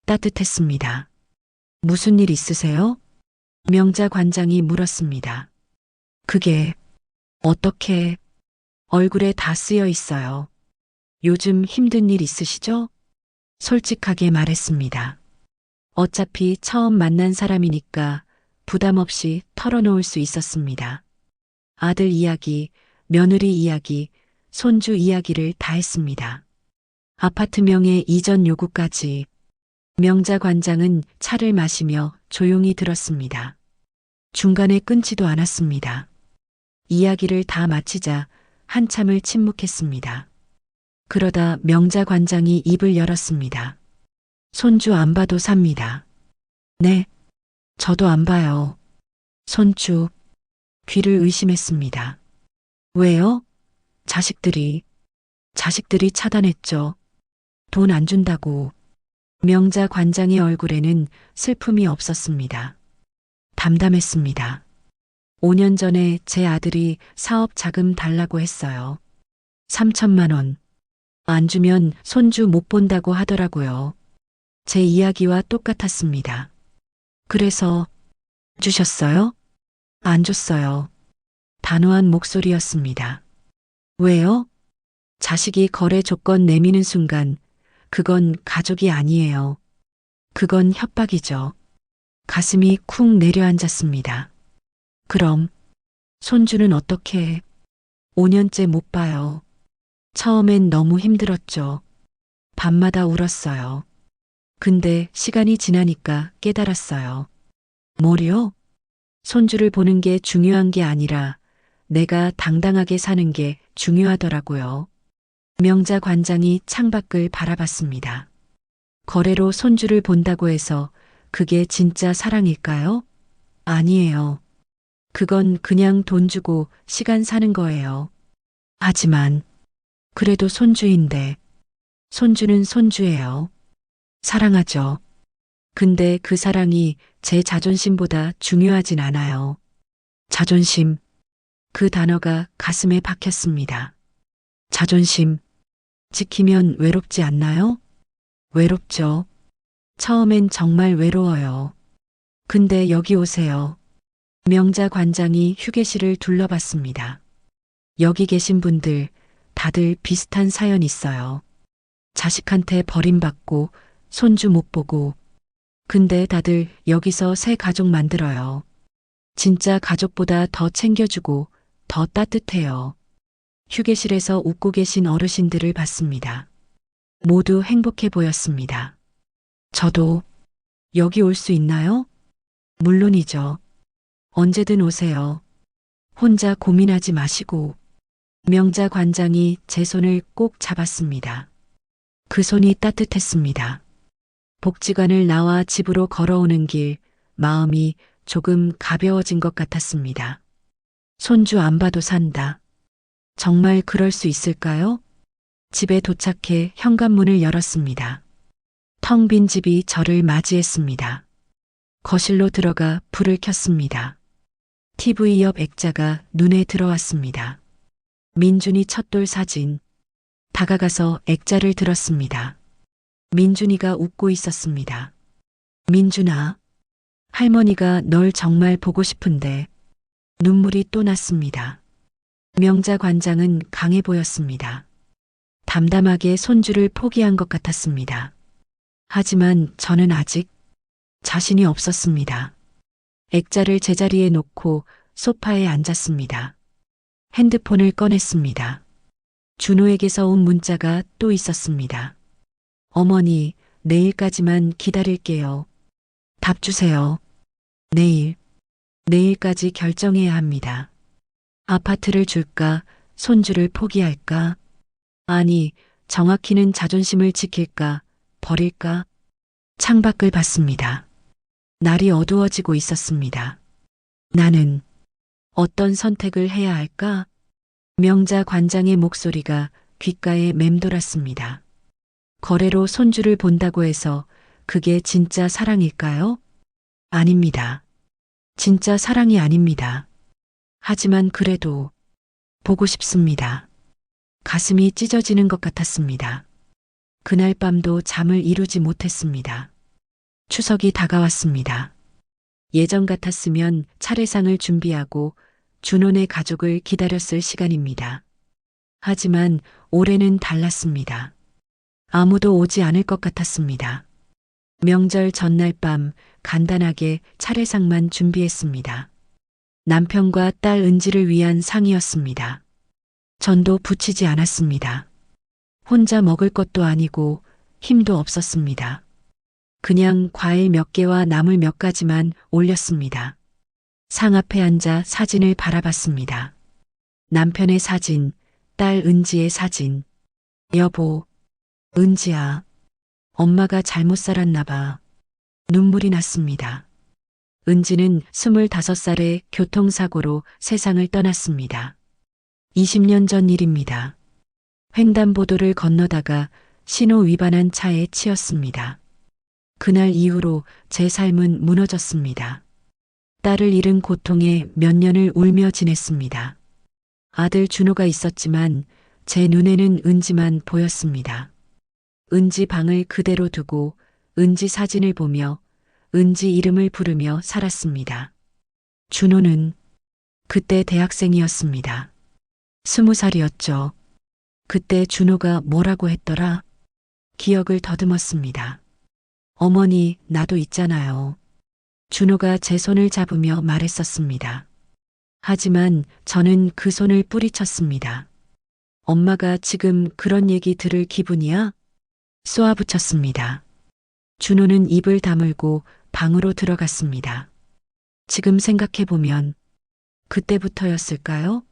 따뜻했습니다. 무슨 일 있으세요? 명자 관장이 물었습니다. 그게 어떻게 얼굴에 다 쓰여 있어요. 요즘 힘든 일 있으시죠? 솔직하게 말했습니다. 어차피 처음 만난 사람이니까 부담 없이 털어놓을 수 있었습니다. 아들 이야기, 며느리 이야기, 손주 이야기를 다 했습니다. 아파트 명의 이전 요구까지. 명자 관장은 차를 마시며 조용히 들었습니다. 중간에 끊지도 않았습니다. 이야기를 다 마치자 한참을 침묵했습니다. 그러다 명자 관장이 입을 열었습니다. 손주 안 봐도 삽니다. 네, 저도 안 봐요. 손주, 귀를 의심했습니다. 왜요? 자식들이 차단했죠. 돈 안 준다고. 명자 관장의 얼굴에는 슬픔이 없었습니다. 담담했습니다. 5년 전에 제 아들이 사업 자금 달라고 했어요. 3천만 원. 안 주면 손주 못 본다고 하더라고요. 제 이야기와 똑같았습니다. 그래서 주셨어요? 안 줬어요. 단호한 목소리였습니다. 왜요? 자식이 거래 조건 내미는 순간 그건 가족이 아니에요. 그건 협박이죠. 가슴이 쿵 내려앉았습니다. 그럼 손주는 어떻게 5년째 못 봐요. 처음엔 너무 힘들었죠. 밤마다 울었어요. 근데 시간이 지나니까 깨달았어요. 뭐요? 손주를 보는 게 중요한 게 아니라 내가 당당하게 사는 게 중요하더라고요. 명자 관장이 창밖을 바라봤습니다. 거래로 손주를 본다고 해서 그게 진짜 사랑일까요? 아니에요. 그건 그냥 돈 주고 시간 사는 거예요. 하지만 그래도 손주인데 손주는 손주예요. 사랑하죠. 근데 그 사랑이 제 자존심보다 중요하진 않아요. 자존심. 그 단어가 가슴에 박혔습니다. 자존심. 지키면 외롭지 않나요? 외롭죠. 처음엔 정말 외로워요. 근데 여기 오세요. 명자 관장이 휴게실을 둘러봤습니다. 여기 계신 분들 다들 비슷한 사연 있어요. 자식한테 버림받고 손주 못 보고. 근데 다들 여기서 새 가족 만들어요. 진짜 가족보다 더 챙겨주고 더 따뜻해요. 휴게실에서 웃고 계신 어르신들을 봤습니다. 모두 행복해 보였습니다. 저도 여기 올 수 있나요? 물론이죠. 언제든 오세요. 혼자 고민하지 마시고. 명자 관장이 제 손을 꼭 잡았습니다. 그 손이 따뜻했습니다. 복지관을 나와 집으로 걸어오는 길, 마음이 조금 가벼워진 것 같았습니다. 손주 안 봐도 산다. 정말 그럴 수 있을까요? 집에 도착해 현관문을 열었습니다. 텅 빈 집이 저를 맞이했습니다. 거실로 들어가 불을 켰습니다. TV 옆 액자가 눈에 들어왔습니다. 민준이 첫돌 사진. 다가가서 액자를 들었습니다. 민준이가 웃고 있었습니다. 민준아, 할머니가 널 정말 보고 싶은데. 눈물이 또 났습니다. 명자 관장은 강해 보였습니다. 담담하게 손주를 포기한 것 같았습니다. 하지만 저는 아직 자신이 없었습니다. 액자를 제자리에 놓고 소파에 앉았습니다. 핸드폰을 꺼냈습니다. 준호에게서 온 문자가 또 있었습니다. 어머니, 내일까지만 기다릴게요. 답 주세요. 내일까지 결정해야 합니다. 아파트를 줄까, 손주를 포기할까? 아니, 정확히는 자존심을 지킬까, 버릴까? 창밖을 봤습니다. 날이 어두워지고 있었습니다. 나는 어떤 선택을 해야 할까? 명자 관장의 목소리가 귓가에 맴돌았습니다. 거래로 손주를 본다고 해서 그게 진짜 사랑일까요? 아닙니다. 진짜 사랑이 아닙니다. 하지만 그래도 보고 싶습니다. 가슴이 찢어지는 것 같았습니다. 그날 밤도 잠을 이루지 못했습니다. 추석이 다가왔습니다. 예전 같았으면 차례상을 준비하고 준혼의 가족을 기다렸을 시간입니다. 하지만 올해는 달랐습니다. 아무도 오지 않을 것 같았습니다. 명절 전날 밤 간단하게 차례상만 준비했습니다. 남편과 딸 은지를 위한 상이었습니다. 전도 부치지 않았습니다. 혼자 먹을 것도 아니고 힘도 없었습니다. 그냥 과일 몇 개와 나물 몇 가지만 올렸습니다. 상 앞에 앉아 사진을 바라봤습니다. 남편의 사진, 딸 은지의 사진. 여보, 은지야, 엄마가 잘못 살았나 봐. 눈물이 났습니다. 은지는 25살에 교통사고로 세상을 떠났습니다. 20년 전 일입니다. 횡단보도를 건너다가 신호 위반한 차에 치였습니다. 그날 이후로 제 삶은 무너졌습니다. 딸을 잃은 고통에 몇 년을 울며 지냈습니다. 아들 준호가 있었지만 제 눈에는 은지만 보였습니다. 은지 방을 그대로 두고 은지 사진을 보며 은지 이름을 부르며 살았습니다. 준호는 그때 대학생이었습니다. 20살이었죠. 그때 준호가 뭐라고 했더라? 기억을 더듬었습니다. 어머니, 나도 있잖아요. 준호가 제 손을 잡으며 말했었습니다. 하지만 저는 그 손을 뿌리쳤습니다. 엄마가 지금 그런 얘기 들을 기분이야? 쏘아붙였습니다. 준호는 입을 다물고 방으로 들어갔습니다. 지금 생각해보면 그때부터였을까요?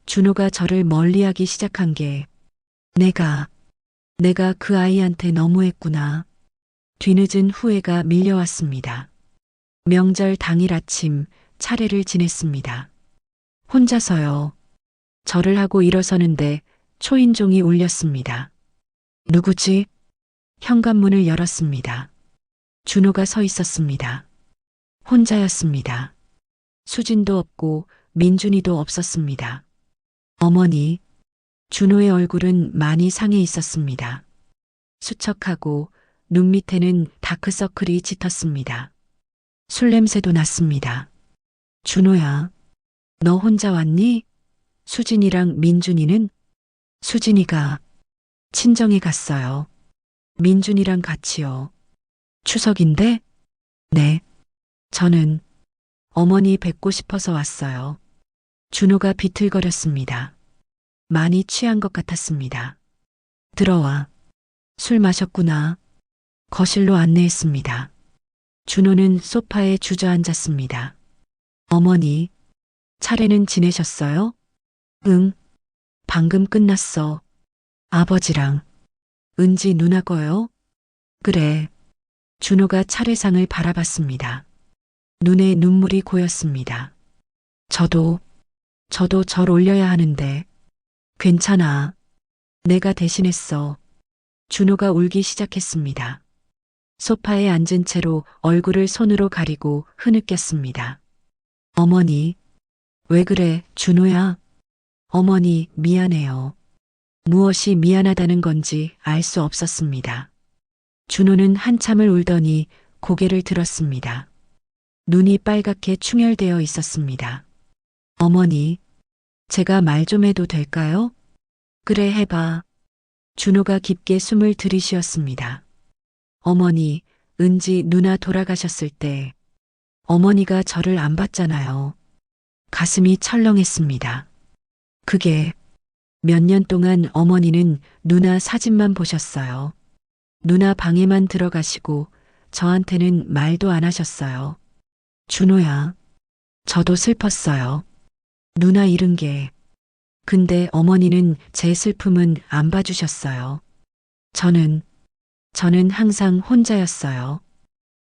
준호가 저를 멀리하기 시작한 게 내가 그 아이한테 너무했구나. 뒤늦은 후회가 밀려왔습니다. 명절 당일 아침 차례를 지냈습니다. 혼자서요. 절을 하고 일어서는데 초인종이 울렸습니다. 누구지? 현관문을 열었습니다. 준호가 서 있었습니다. 혼자였습니다. 수진도 없고 민준이도 없었습니다. 어머니, 준호의 얼굴은 많이 상해 있었습니다. 수척하고 눈 밑에는 다크서클이 짙었습니다. 술 냄새도 났습니다. 준호야, 너 혼자 왔니? 수진이랑 민준이는? 수진이가 친정에 갔어요. 민준이랑 같이요. 추석인데? 네. 저는 어머니 뵙고 싶어서 왔어요. 준호가 비틀거렸습니다. 많이 취한 것 같았습니다. 들어와. 술 마셨구나. 거실로 안내했습니다. 준호는 소파에 주저앉았습니다. 어머니, 차례는 지내셨어요? 응, 방금 끝났어. 아버지랑. 은지 누나 거요? 그래. 준호가 차례상을 바라봤습니다. 눈에 눈물이 고였습니다. 저도 절 올려야 하는데. 괜찮아. 내가 대신했어. 준호가 울기 시작했습니다. 소파에 앉은 채로 얼굴을 손으로 가리고 흐느꼈습니다. 어머니, 왜 그래, 준호야? 어머니, 미안해요. 무엇이 미안하다는 건지 알 수 없었습니다. 준호는 한참을 울더니 고개를 들었습니다. 눈이 빨갛게 충혈되어 있었습니다. 어머니, 제가 말 좀 해도 될까요? 그래, 해봐. 준호가 깊게 숨을 들이쉬었습니다. 어머니, 은지 누나 돌아가셨을 때 어머니가 저를 안 봤잖아요. 가슴이 철렁했습니다. 그게 몇 년 동안 어머니는 누나 사진만 보셨어요. 누나 방에만 들어가시고 저한테는 말도 안 하셨어요. 준호야, 저도 슬펐어요. 누나 잃은 게. 근데 어머니는 제 슬픔은 안 봐주셨어요. 저는 항상 혼자였어요.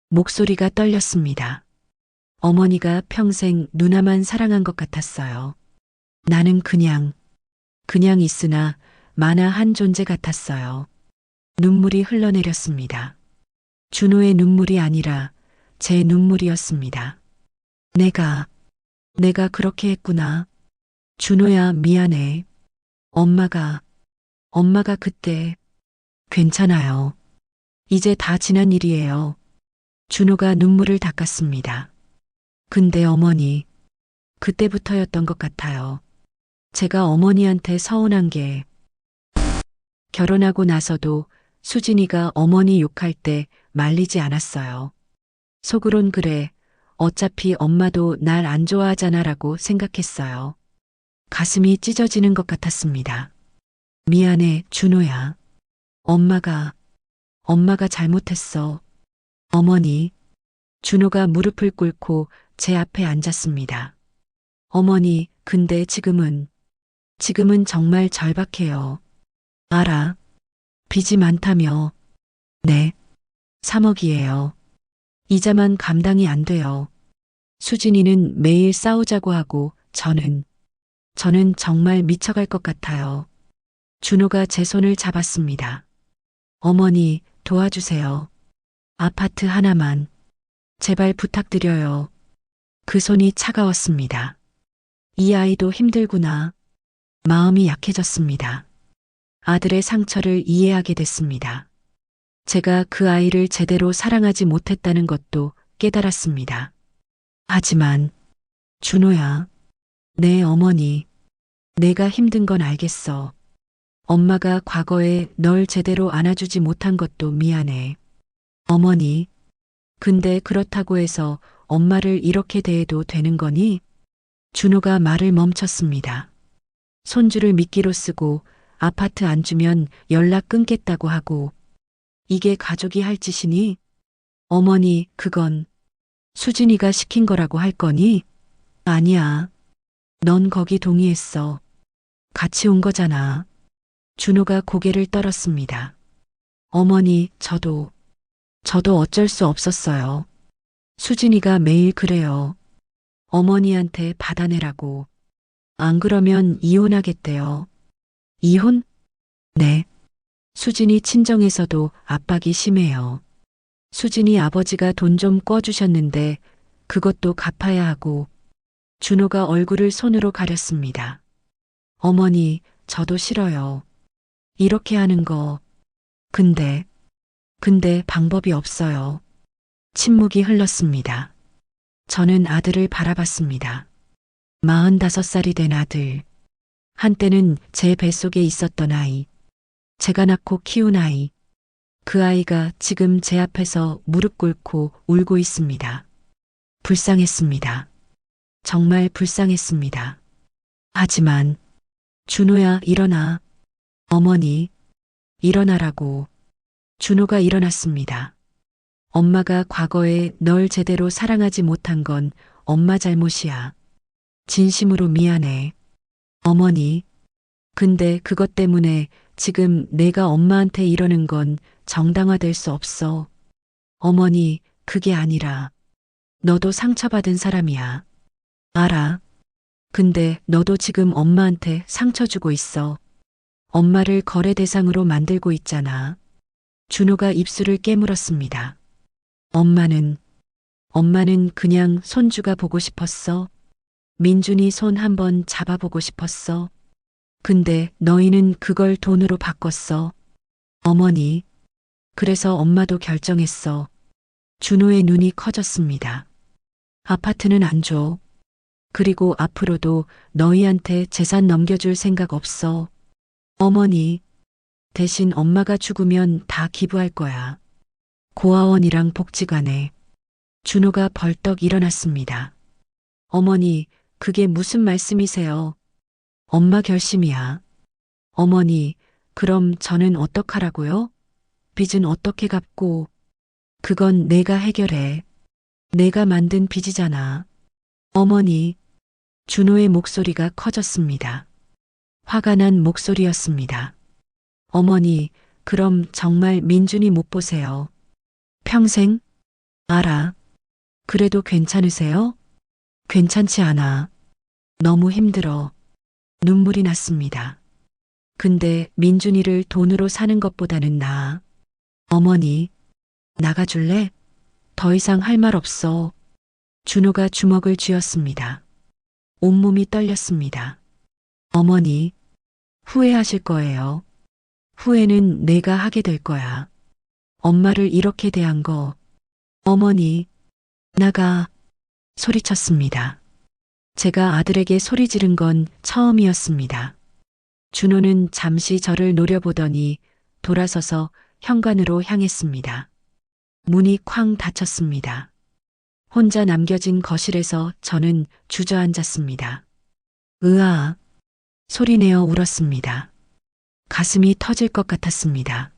목소리가 떨렸습니다. 어머니가 평생 누나만 사랑한 것 같았어요. 나는 그냥 있으나 만화 한 존재 같았어요. 눈물이 흘러내렸습니다. 준호의 눈물이 아니라 제 눈물이었습니다. 내가 그렇게 했구나. 준호야, 미안해. 엄마가 그때 괜찮아요. 이제 다 지난 일이에요. 준호가 눈물을 닦았습니다. 근데 어머니, 그때부터였던 것 같아요. 제가 어머니한테 서운한 게 결혼하고 나서도 수진이가 어머니 욕할 때 말리지 않았어요. 속으론 그래, 어차피 엄마도 날 안 좋아하잖아라고 생각했어요. 가슴이 찢어지는 것 같았습니다. 미안해, 준호야. 엄마가 잘못했어. 어머니, 준호가 무릎을 꿇고 제 앞에 앉았습니다. 어머니, 근데 지금은 정말 절박해요. 알아. 빚이 많다며. 네. 3억이에요. 이자만 감당이 안 돼요. 수진이는 매일 싸우자고 하고 저는 정말 미쳐갈 것 같아요. 준호가 제 손을 잡았습니다. 어머니, 도와주세요. 아파트 하나만. 제발 부탁드려요. 그 손이 차가웠습니다. 이 아이도 힘들구나. 마음이 약해졌습니다. 아들의 상처를 이해하게 됐습니다. 제가 그 아이를 제대로 사랑하지 못했다는 것도 깨달았습니다. 하지만, 준호야, 내 어머니, 내가 힘든 건 알겠어. 엄마가 과거에 널 제대로 안아주지 못한 것도 미안해. 어머니, 근데 그렇다고 해서 엄마를 이렇게 대해도 되는 거니? 준호가 말을 멈췄습니다. 손주를 미끼로 쓰고 아파트 안 주면 연락 끊겠다고 하고 이게 가족이 할 짓이니? 어머니, 그건 수진이가 시킨 거라고 할 거니? 아니야. 넌 거기 동의했어. 같이 온 거잖아. 준호가 고개를 떨었습니다. 어머니, 저도 어쩔 수 없었어요. 수진이가 매일 그래요. 어머니한테 받아내라고. 안 그러면 이혼하겠대요. 이혼? 네. 수진이 친정에서도 압박이 심해요. 수진이 아버지가 돈 좀 꿔주셨는데 그것도 갚아야 하고. 준호가 얼굴을 손으로 가렸습니다. 어머니, 저도 싫어요. 이렇게 하는 거. 근데 방법이 없어요. 침묵이 흘렀습니다. 저는 아들을 바라봤습니다. 45살이 된 아들. 한때는 제 뱃속에 있었던 아이. 제가 낳고 키운 아이. 그 아이가 지금 제 앞에서 무릎 꿇고 울고 있습니다. 불쌍했습니다. 정말 불쌍했습니다. 하지만, 준호야, 일어나. 어머니, 일어나라고. 준호가 일어났습니다. 엄마가 과거에 널 제대로 사랑하지 못한 건 엄마 잘못이야. 진심으로 미안해. 어머니, 근데 그것 때문에 지금 내가 엄마한테 이러는 건 정당화될 수 없어. 어머니, 그게 아니라 너도 상처받은 사람이야. 알아. 근데 너도 지금 엄마한테 상처 주고 있어. 엄마를 거래 대상으로 만들고 있잖아. 준호가 입술을 깨물었습니다. 엄마는 그냥 손주가 보고 싶었어. 민준이 손 한번 잡아보고 싶었어. 근데 너희는 그걸 돈으로 바꿨어. 어머니, 그래서 엄마도 결정했어. 준호의 눈이 커졌습니다. 아파트는 안 줘. 그리고 앞으로도 너희한테 재산 넘겨줄 생각 없어. 어머니, 대신 엄마가 죽으면 다 기부할 거야. 고아원이랑 복지관에. 준호가 벌떡 일어났습니다. 어머니, 그게 무슨 말씀이세요? 엄마 결심이야. 어머니, 그럼 저는 어떡하라고요? 빚은 어떻게 갚고? 그건 내가 해결해. 내가 만든 빚이잖아. 어머니, 준호의 목소리가 커졌습니다. 화가 난 목소리였습니다. 어머니, 그럼 정말 민준이 못 보세요. 평생? 알아. 그래도 괜찮으세요? 괜찮지 않아. 너무 힘들어. 눈물이 났습니다. 근데 민준이를 돈으로 사는 것보다는 나아. 어머니, 나가줄래? 더 이상 할 말 없어. 준호가 주먹을 쥐었습니다. 온몸이 떨렸습니다. 어머니, 후회하실 거예요. 후회는 내가 하게 될 거야. 엄마를 이렇게 대한 거. 어머니, 나가. 소리쳤습니다. 제가 아들에게 소리 지른 건 처음이었습니다. 준호는 잠시 저를 노려보더니 돌아서서 현관으로 향했습니다. 문이 쾅 닫혔습니다. 혼자 남겨진 거실에서 저는 주저앉았습니다. 으아, 소리내어 울었습니다. 가슴이 터질 것 같았습니다.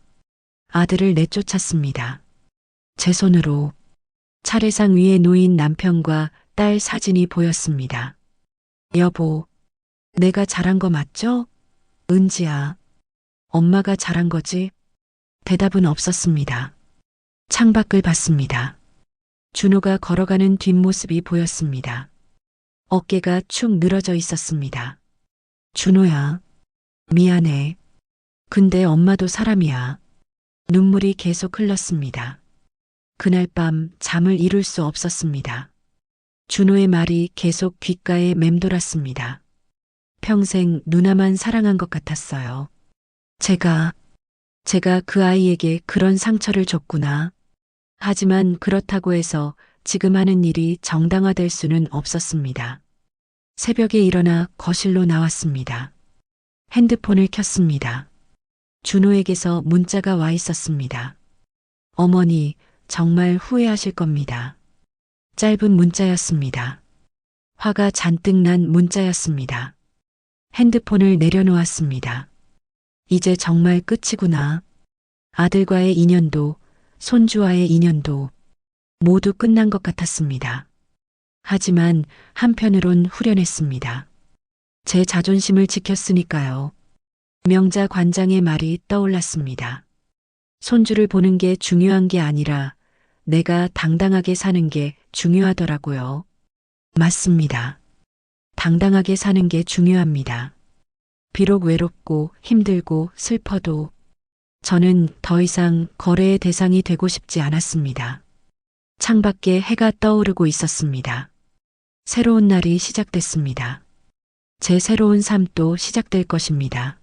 아들을 내쫓았습니다. 제 손으로 차례상 위에 놓인 남편과 딸 사진이 보였습니다. 여보, 내가 잘한 거 맞죠? 은지야, 엄마가 잘한 거지? 대답은 없었습니다. 창밖을 봤습니다. 준호가 걸어가는 뒷모습이 보였습니다. 어깨가 축 늘어져 있었습니다. 준호야, 미안해. 근데 엄마도 사람이야. 눈물이 계속 흘렀습니다. 그날 밤 잠을 이룰 수 없었습니다. 준호의 말이 계속 귓가에 맴돌았습니다. 평생 누나만 사랑한 것 같았어요. 제가 그 아이에게 그런 상처를 줬구나. 하지만 그렇다고 해서 지금 하는 일이 정당화될 수는 없었습니다. 새벽에 일어나 거실로 나왔습니다. 핸드폰을 켰습니다. 준호에게서 문자가 와 있었습니다. 어머니, 정말 후회하실 겁니다. 짧은 문자였습니다. 화가 잔뜩 난 문자였습니다. 핸드폰을 내려놓았습니다. 이제 정말 끝이구나. 아들과의 인연도, 손주와의 인연도 모두 끝난 것 같았습니다. 하지만 한편으론 후련했습니다. 제 자존심을 지켰으니까요. 명자 관장의 말이 떠올랐습니다. 손주를 보는 게 중요한 게 아니라 내가 당당하게 사는 게 중요하더라고요. 맞습니다. 당당하게 사는 게 중요합니다. 비록 외롭고 힘들고 슬퍼도 저는 더 이상 거래의 대상이 되고 싶지 않았습니다. 창밖에 해가 떠오르고 있었습니다. 새로운 날이 시작됐습니다. 제 새로운 삶도 시작될 것입니다.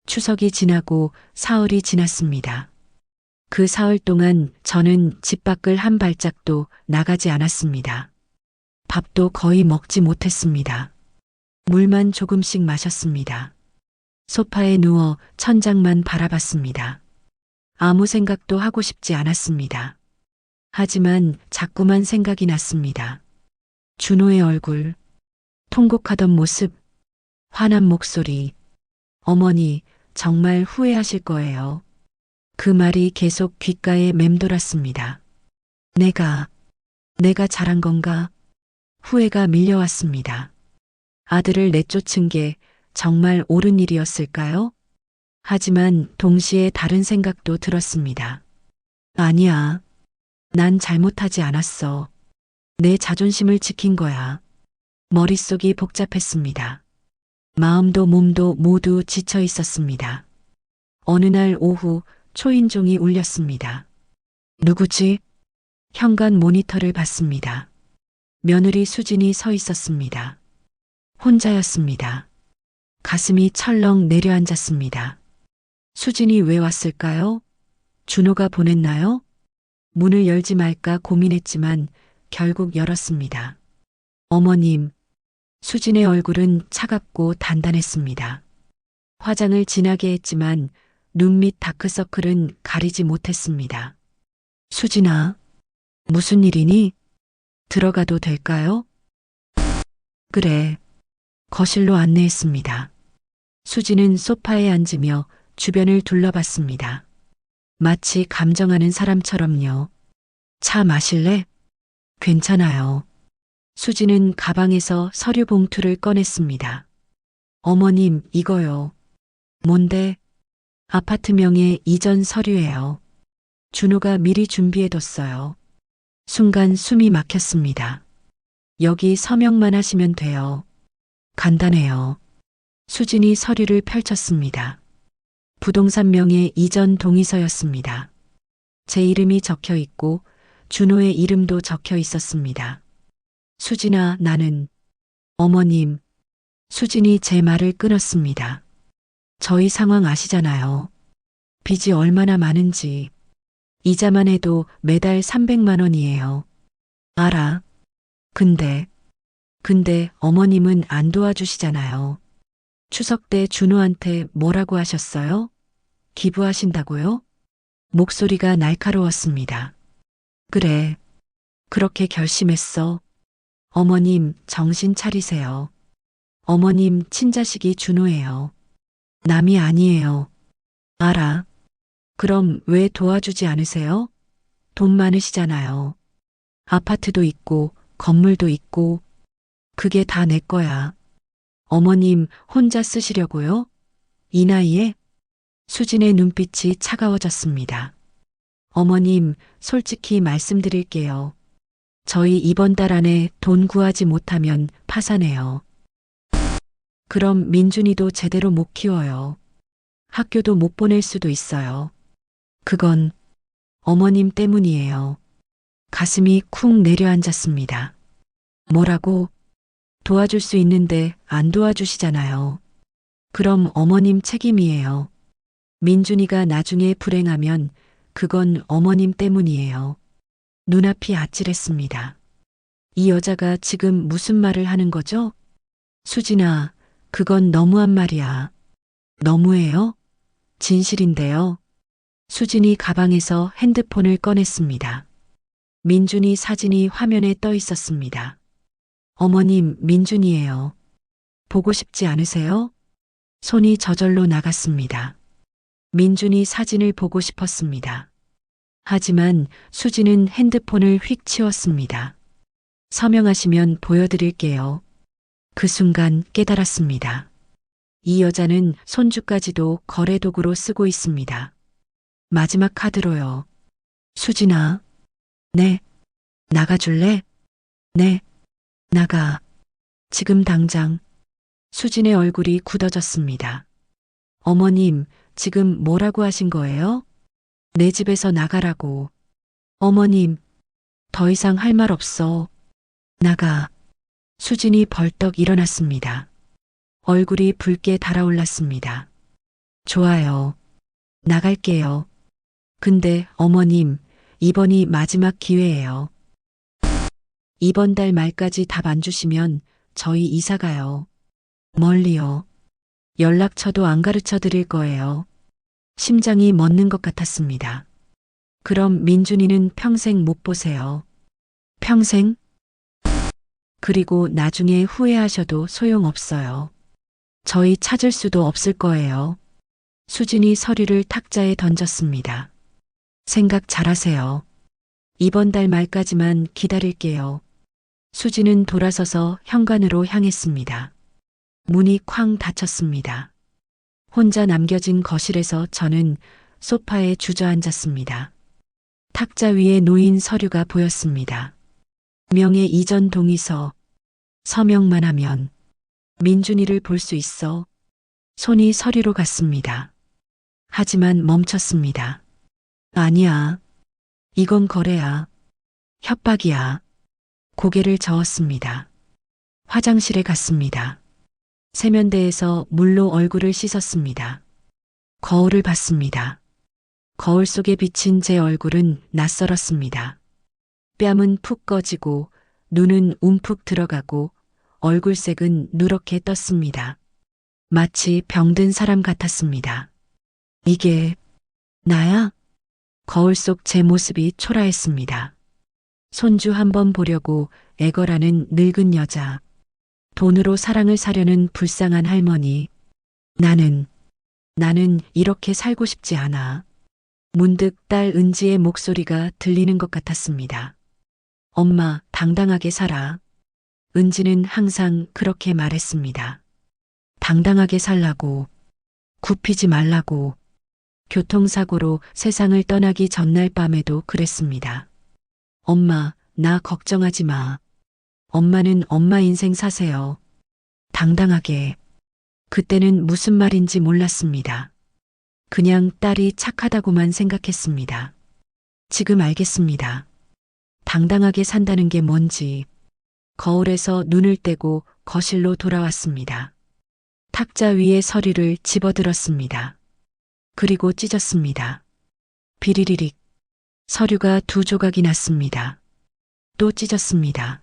추석이 지나고 사흘이 지났습니다. 그 사흘 동안 저는 집 밖을 한 발짝도 나가지 않았습니다. 밥도 거의 먹지 못했습니다. 물만 조금씩 마셨습니다. 소파에 누워 천장만 바라봤습니다. 아무 생각도 하고 싶지 않았습니다. 하지만 자꾸만 생각이 났습니다. 준호의 얼굴, 통곡하던 모습, 화난 목소리. 어머니, 정말 후회하실 거예요. 그 말이 계속 귓가에 맴돌았습니다. 내가 잘한 건가? 후회가 밀려왔습니다. 아들을 내쫓은 게 정말 옳은 일이었을까요? 하지만 동시에 다른 생각도 들었습니다. 아니야. 난 잘못하지 않았어. 내 자존심을 지킨 거야. 머릿속이 복잡했습니다. 마음도 몸도 모두 지쳐 있었습니다. 어느 날 오후 초인종이 울렸습니다. 누구지? 현관 모니터를 봤습니다. 며느리 수진이 서 있었습니다. 혼자였습니다. 가슴이 철렁 내려앉았습니다. 수진이 왜 왔을까요? 준호가 보냈나요? 문을 열지 말까 고민했지만 결국 열었습니다. 어머님, 수진의 얼굴은 차갑고 단단했습니다. 화장을 진하게 했지만 눈 밑 다크서클은 가리지 못했습니다. 수진아, 무슨 일이니? 들어가도 될까요? 그래. 거실로 안내했습니다. 수진은 소파에 앉으며 주변을 둘러봤습니다. 마치 감정하는 사람처럼요. 차 마실래? 괜찮아요. 수진은 가방에서 서류 봉투를 꺼냈습니다. 어머님, 이거요. 뭔데? 아파트 명의 이전 서류예요. 준호가 미리 준비해뒀어요. 순간 숨이 막혔습니다. 여기 서명만 하시면 돼요. 간단해요. 수진이 서류를 펼쳤습니다. 부동산 명의 이전 동의서였습니다. 제 이름이 적혀 있고 준호의 이름도 적혀 있었습니다. 수진아, 나는 어머님. 수진이 제 말을 끊었습니다. 저희 상황 아시잖아요. 빚이 얼마나 많은지. 이자만 해도 매달 300만 원이에요. 알아. 근데 어머님은 안 도와주시잖아요. 추석 때 준호한테 뭐라고 하셨어요? 기부하신다고요? 목소리가 날카로웠습니다. 그래. 그렇게 결심했어. 어머님, 정신 차리세요. 어머님, 친자식이 준호예요. 남이 아니에요. 알아. 그럼 왜 도와주지 않으세요? 돈 많으시잖아요. 아파트도 있고, 건물도 있고, 그게 다 내 거야. 어머님, 혼자 쓰시려고요? 이 나이에? 수진의 눈빛이 차가워졌습니다. 어머님, 솔직히 말씀드릴게요. 저희 이번 달 안에 돈 구하지 못하면 파산해요. 그럼 민준이도 제대로 못 키워요. 학교도 못 보낼 수도 있어요. 그건 어머님 때문이에요. 가슴이 쿵 내려앉았습니다. 뭐라고? 도와줄 수 있는데 안 도와주시잖아요. 그럼 어머님 책임이에요. 민준이가 나중에 불행하면 그건 어머님 때문이에요. 눈앞이 아찔했습니다. 이 여자가 지금 무슨 말을 하는 거죠? 수진아, 그건 너무한 말이야. 너무해요? 진실인데요. 수진이 가방에서 핸드폰을 꺼냈습니다. 민준이 사진이 화면에 떠 있었습니다. 어머님, 민준이에요. 보고 싶지 않으세요? 손이 저절로 나갔습니다. 민준이 사진을 보고 싶었습니다. 하지만 수진은 핸드폰을 휙 치웠습니다. 서명하시면 보여드릴게요. 그 순간 깨달았습니다. 이 여자는 손주까지도 거래 도구로 쓰고 있습니다. 마지막 카드로요. 수진아. 네. 나가줄래? 네. 나가. 지금 당장. 수진의 얼굴이 굳어졌습니다. 어머님, 지금 뭐라고 하신 거예요? 내 집에서 나가라고. 어머님, 더 이상 할 말 없어. 나가. 수진이 벌떡 일어났습니다. 얼굴이 붉게 달아올랐습니다. 좋아요. 나갈게요. 근데 어머님, 이번이 마지막 기회예요. 이번 달 말까지 답 안 주시면 저희 이사 가요. 멀리요. 연락처도 안 가르쳐 드릴 거예요. 심장이 멎는 것 같았습니다. 그럼 민준이는 평생 못 보세요. 평생? 그리고 나중에 후회하셔도 소용없어요. 저희 찾을 수도 없을 거예요. 수진이 서류를 탁자에 던졌습니다. 생각 잘하세요. 이번 달 말까지만 기다릴게요. 수진은 돌아서서 현관으로 향했습니다. 문이 쾅 닫혔습니다. 혼자 남겨진 거실에서 저는 소파에 주저앉았습니다. 탁자 위에 놓인 서류가 보였습니다. 명예 이전 동의서. 서명만 하면 민준이를 볼 수 있어. 손이 서류로 갔습니다. 하지만 멈췄습니다. 아니야. 이건 거래야. 협박이야. 고개를 저었습니다. 화장실에 갔습니다. 세면대에서 물로 얼굴을 씻었습니다. 거울을 봤습니다. 거울 속에 비친 제 얼굴은 낯설었습니다. 뺨은 푹 꺼지고 눈은 움푹 들어가고 얼굴색은 누렇게 떴습니다. 마치 병든 사람 같았습니다. 이게 나야? 거울 속 제 모습이 초라했습니다. 손주 한번 보려고 애걸하는 늙은 여자. 돈으로 사랑을 사려는 불쌍한 할머니. 나는 이렇게 살고 싶지 않아. 문득 딸 은지의 목소리가 들리는 것 같았습니다. 엄마, 당당하게 살아. 은지는 항상 그렇게 말했습니다. 당당하게 살라고, 굽히지 말라고. 교통사고로 세상을 떠나기 전날 밤에도 그랬습니다. 엄마, 나 걱정하지 마. 엄마는 엄마 인생 사세요. 당당하게. 그때는 무슨 말인지 몰랐습니다. 그냥 딸이 착하다고만 생각했습니다. 지금 알겠습니다. 당당하게 산다는 게 뭔지. 거울에서 눈을 떼고 거실로 돌아왔습니다. 탁자 위에 서류를 집어들었습니다. 그리고 찢었습니다. 비리리릭. 서류가 2조각이 났습니다. 또 찢었습니다.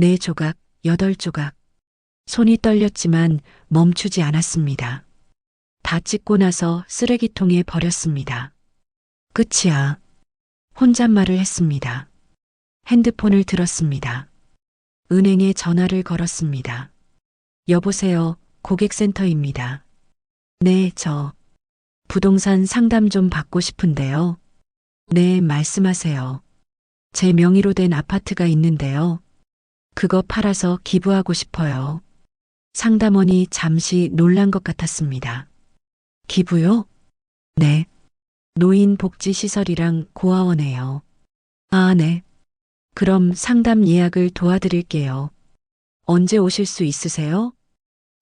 4조각, 8조각. 손이 떨렸지만 멈추지 않았습니다. 다 찢고 나서 쓰레기통에 버렸습니다. 끝이야. 혼잣말을 했습니다. 핸드폰을 들었습니다. 은행에 전화를 걸었습니다. 여보세요, 고객센터입니다. 네, 저 부동산 상담 좀 받고 싶은데요. 네, 말씀하세요. 제 명의로 된 아파트가 있는데요. 그거 팔아서 기부하고 싶어요. 상담원이 잠시 놀란 것 같았습니다. 기부요? 네. 노인복지시설이랑 고아원에요. 아, 네. 그럼 상담 예약을 도와드릴게요. 언제 오실 수 있으세요?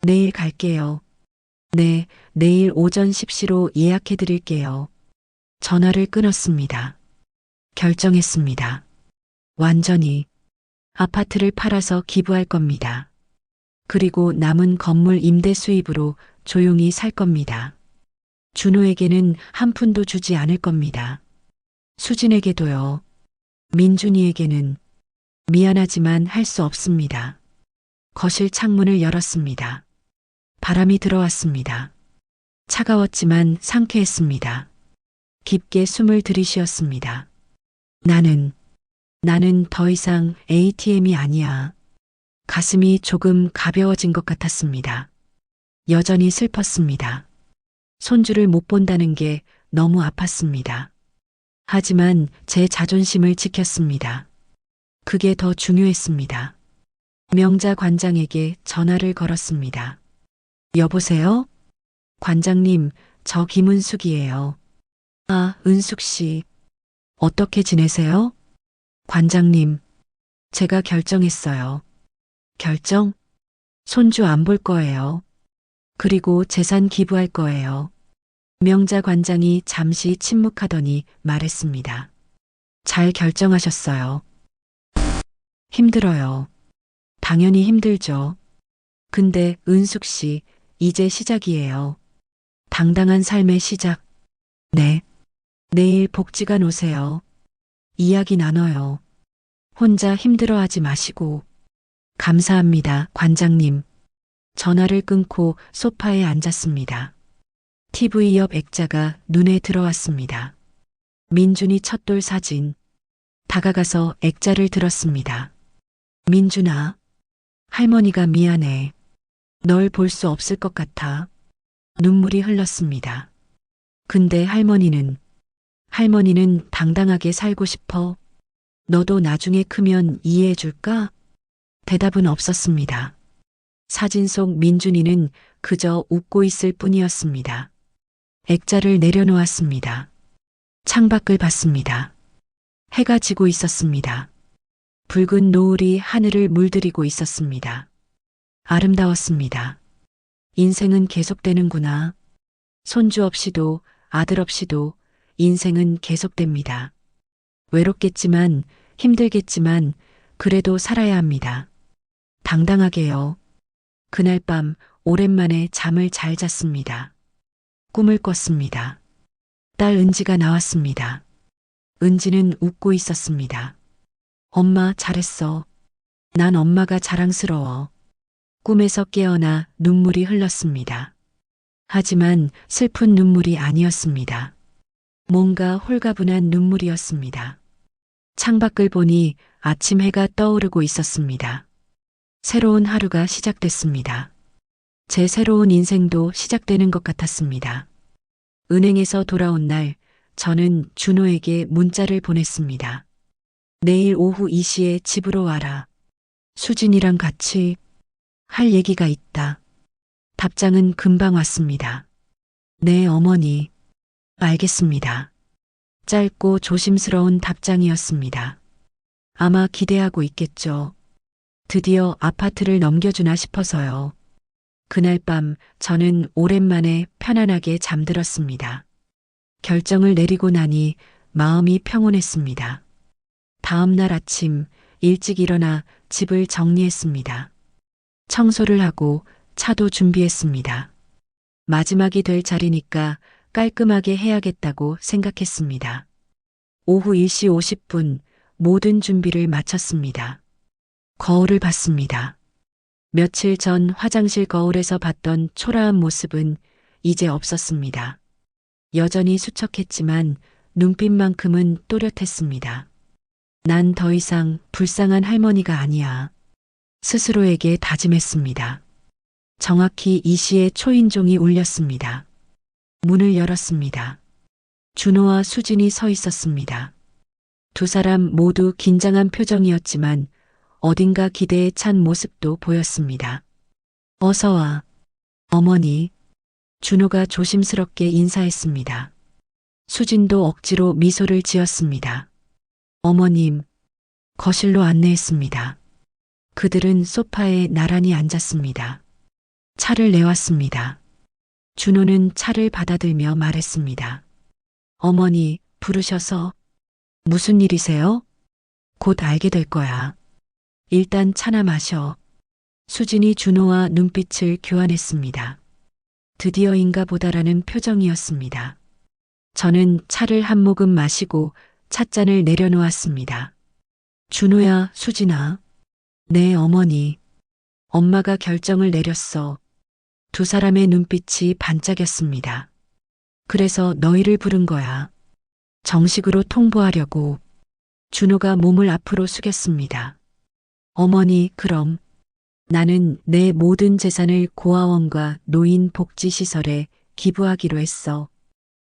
내일 갈게요. 네, 내일 오전 10시로 예약해 드릴게요. 전화를 끊었습니다. 결정했습니다. 완전히 아파트를 팔아서 기부할 겁니다. 그리고 남은 건물 임대 수입으로 조용히 살 겁니다. 준호에게는 한 푼도 주지 않을 겁니다. 수진에게도요. 민준이에게는 미안하지만 할 수 없습니다. 거실 창문을 열었습니다. 바람이 들어왔습니다. 차가웠지만 상쾌했습니다. 깊게 숨을 들이쉬었습니다. 나는 더 이상 ATM이 아니야. 가슴이 조금 가벼워진 것 같았습니다. 여전히 슬펐습니다. 손주를 못 본다는 게 너무 아팠습니다. 하지만 제 자존심을 지켰습니다. 그게 더 중요했습니다. 명자 관장에게 전화를 걸었습니다. 여보세요? 관장님, 저 김은숙이에요. 아, 은숙 씨. 어떻게 지내세요? 관장님, 제가 결정했어요. 결정? 손주 안 볼 거예요. 그리고 재산 기부할 거예요. 명자 관장이 잠시 침묵하더니 말했습니다. 잘 결정하셨어요. 힘들어요. 당연히 힘들죠. 근데 은숙 씨, 이제 시작이에요. 당당한 삶의 시작. 네. 내일 복지관 오세요. 이야기 나눠요. 혼자 힘들어하지 마시고. 감사합니다, 관장님. 전화를 끊고 소파에 앉았습니다. TV 옆 액자가 눈에 들어왔습니다. 민준이 첫돌 사진. 다가가서 액자를 들었습니다. 민준아, 할머니가 미안해. 널 볼 수 없을 것 같아. 눈물이 흘렀습니다. 근데 할머니는 당당하게 살고 싶어. 너도 나중에 크면 이해해 줄까? 대답은 없었습니다. 사진 속 민준이는 그저 웃고 있을 뿐이었습니다. 액자를 내려놓았습니다. 창밖을 봤습니다. 해가 지고 있었습니다. 붉은 노을이 하늘을 물들이고 있었습니다. 아름다웠습니다. 인생은 계속되는구나. 손주 없이도 아들 없이도 인생은 계속됩니다. 외롭겠지만 힘들겠지만 그래도 살아야 합니다. 당당하게요. 그날 밤 오랜만에 잠을 잘 잤습니다. 꿈을 꿨습니다. 딸 은지가 나왔습니다. 은지는 웃고 있었습니다. 엄마 잘했어. 난 엄마가 자랑스러워. 꿈에서 깨어나 눈물이 흘렀습니다. 하지만 슬픈 눈물이 아니었습니다. 뭔가 홀가분한 눈물이었습니다. 창밖을 보니 아침 해가 떠오르고 있었습니다. 새로운 하루가 시작됐습니다. 제 새로운 인생도 시작되는 것 같았습니다. 은행에서 돌아온 날, 저는 준호에게 문자를 보냈습니다. 내일 오후 2시에 집으로 와라. 수진이랑 같이 할 얘기가 있다. 답장은 금방 왔습니다. 네, 어머니. 알겠습니다. 짧고 조심스러운 답장이었습니다. 아마 기대하고 있겠죠. 드디어 아파트를 넘겨주나 싶어서요. 그날 밤 저는 오랜만에 편안하게 잠들었습니다. 결정을 내리고 나니 마음이 평온했습니다. 다음 날 아침 일찍 일어나 집을 정리했습니다. 청소를 하고 차도 준비했습니다. 마지막이 될 자리니까 깔끔하게 해야겠다고 생각했습니다. 오후 1시 50분 모든 준비를 마쳤습니다. 거울을 봤습니다. 며칠 전 화장실 거울에서 봤던 초라한 모습은 이제 없었습니다. 여전히 수척했지만 눈빛만큼은 또렷했습니다. 난 더 이상 불쌍한 할머니가 아니야. 스스로에게 다짐했습니다. 정확히 2시에 초인종이 울렸습니다. 문을 열었습니다. 준호와 수진이 서 있었습니다. 두 사람 모두 긴장한 표정이었지만 어딘가 기대에 찬 모습도 보였습니다. 어서 와, 어머니. 준호가 조심스럽게 인사했습니다. 수진도 억지로 미소를 지었습니다. 어머님, 거실로 안내했습니다. 그들은 소파에 나란히 앉았습니다. 차를 내왔습니다. 준호는 차를 받아들며 말했습니다. 어머니, 부르셔서 무슨 일이세요? 곧 알게 될 거야. 일단 차나 마셔. 수진이 준호와 눈빛을 교환했습니다. 드디어인가 보다라는 표정이었습니다. 저는 차를 한 모금 마시고 찻잔을 내려놓았습니다. 준호야, 수진아. 네, 어머니. 엄마가 결정을 내렸어. 두 사람의 눈빛이 반짝였습니다. 그래서 너희를 부른 거야. 정식으로 통보하려고. 준호가 몸을 앞으로 숙였습니다. 어머니, 그럼 나는 내 모든 재산을 고아원과 노인 복지시설에 기부하기로 했어.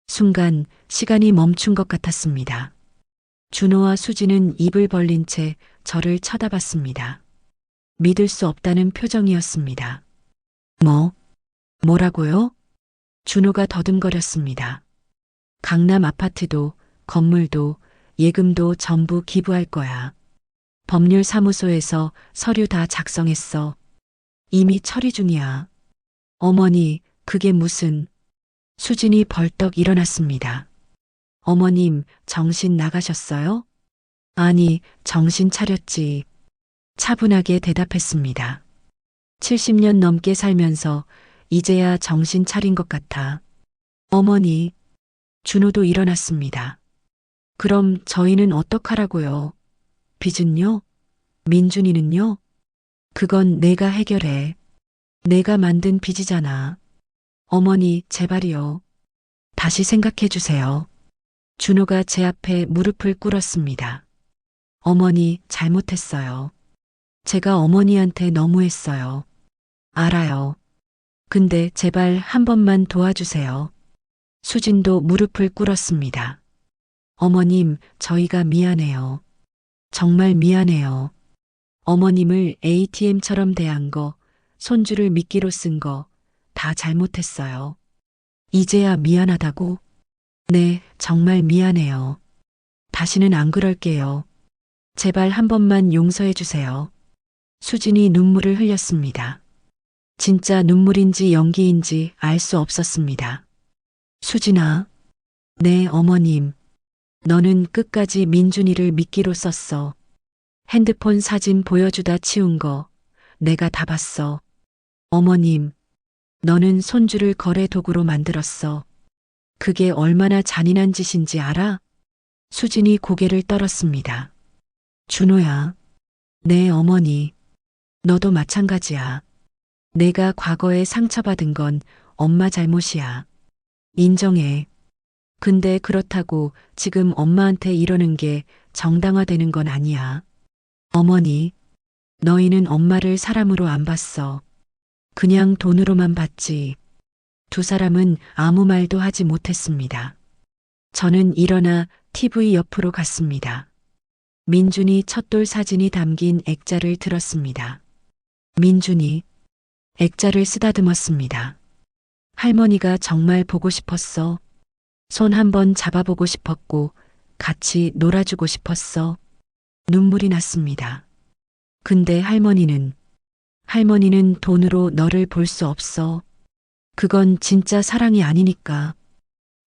순간 시간이 멈춘 것 같았습니다. 준호와 수지는 입을 벌린 채 저를 쳐다봤습니다. 믿을 수 없다는 표정이었습니다. 뭐라고요? 준호가 더듬거렸습니다. 강남 아파트도, 건물도, 예금도 전부 기부할 거야. 법률사무소에서 서류 다 작성했어. 이미 처리 중이야. 어머니, 그게 무슨... 수진이 벌떡 일어났습니다. 어머님, 정신 나가셨어요? 아니, 정신 차렸지. 차분하게 대답했습니다. 70년 넘게 살면서 이제야 정신 차린 것 같아. 어머니, 준호도 일어났습니다. 그럼 저희는 어떡하라고요? 빚은요? 민준이는요? 그건 내가 해결해. 내가 만든 빚이잖아. 어머니, 제발이요. 다시 생각해 주세요. 준호가 제 앞에 무릎을 꿇었습니다. 어머니, 잘못했어요. 제가 어머니한테 너무했어요. 알아요. 근데 제발 한 번만 도와주세요. 수진도 무릎을 꿇었습니다. 어머님, 저희가 미안해요. 정말 미안해요. 어머님을 ATM처럼 대한 거, 손주를 미끼로 쓴 거, 다 잘못했어요. 이제야 미안하다고? 네, 정말 미안해요. 다시는 안 그럴게요. 제발 한 번만 용서해 주세요. 수진이 눈물을 흘렸습니다. 진짜 눈물인지 연기인지 알 수 없었습니다. 수진아. 네, 어머님. 너는 끝까지 민준이를 미끼로 썼어. 핸드폰 사진 보여주다 치운 거 내가 다 봤어. 어머님, 너는 손주를 거래 도구로 만들었어. 그게 얼마나 잔인한 짓인지 알아? 수진이 고개를 떨었습니다. 준호야. 네, 어머니. 너도 마찬가지야. 내가 과거에 상처받은 건 엄마 잘못이야. 인정해. 근데 그렇다고 지금 엄마한테 이러는 게 정당화되는 건 아니야. 어머니, 너희는 엄마를 사람으로 안 봤어. 그냥 돈으로만 봤지. 두 사람은 아무 말도 하지 못했습니다. 저는 일어나 TV 옆으로 갔습니다. 민준이 첫돌 사진이 담긴 액자를 들었습니다. 민준이 액자를 쓰다듬었습니다. 할머니가 정말 보고 싶었어. 손 한번 잡아보고 싶었고 같이 놀아주고 싶었어. 눈물이 났습니다. 근데 할머니는 돈으로 너를 볼 수 없어. 그건 진짜 사랑이 아니니까.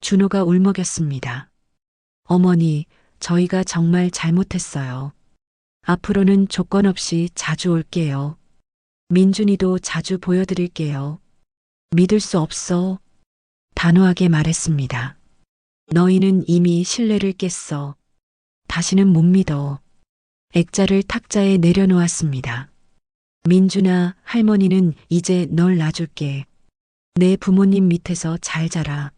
준호가 울먹였습니다. 어머니, 저희가 정말 잘못했어요. 앞으로는 조건 없이 자주 올게요. 민준이도 자주 보여드릴게요. 믿을 수 없어. 단호하게 말했습니다. 너희는 이미 신뢰를 깼어. 다시는 못 믿어. 액자를 탁자에 내려놓았습니다. 민준아, 할머니는 이제 널 놔줄게. 내 부모님 밑에서 잘 자라.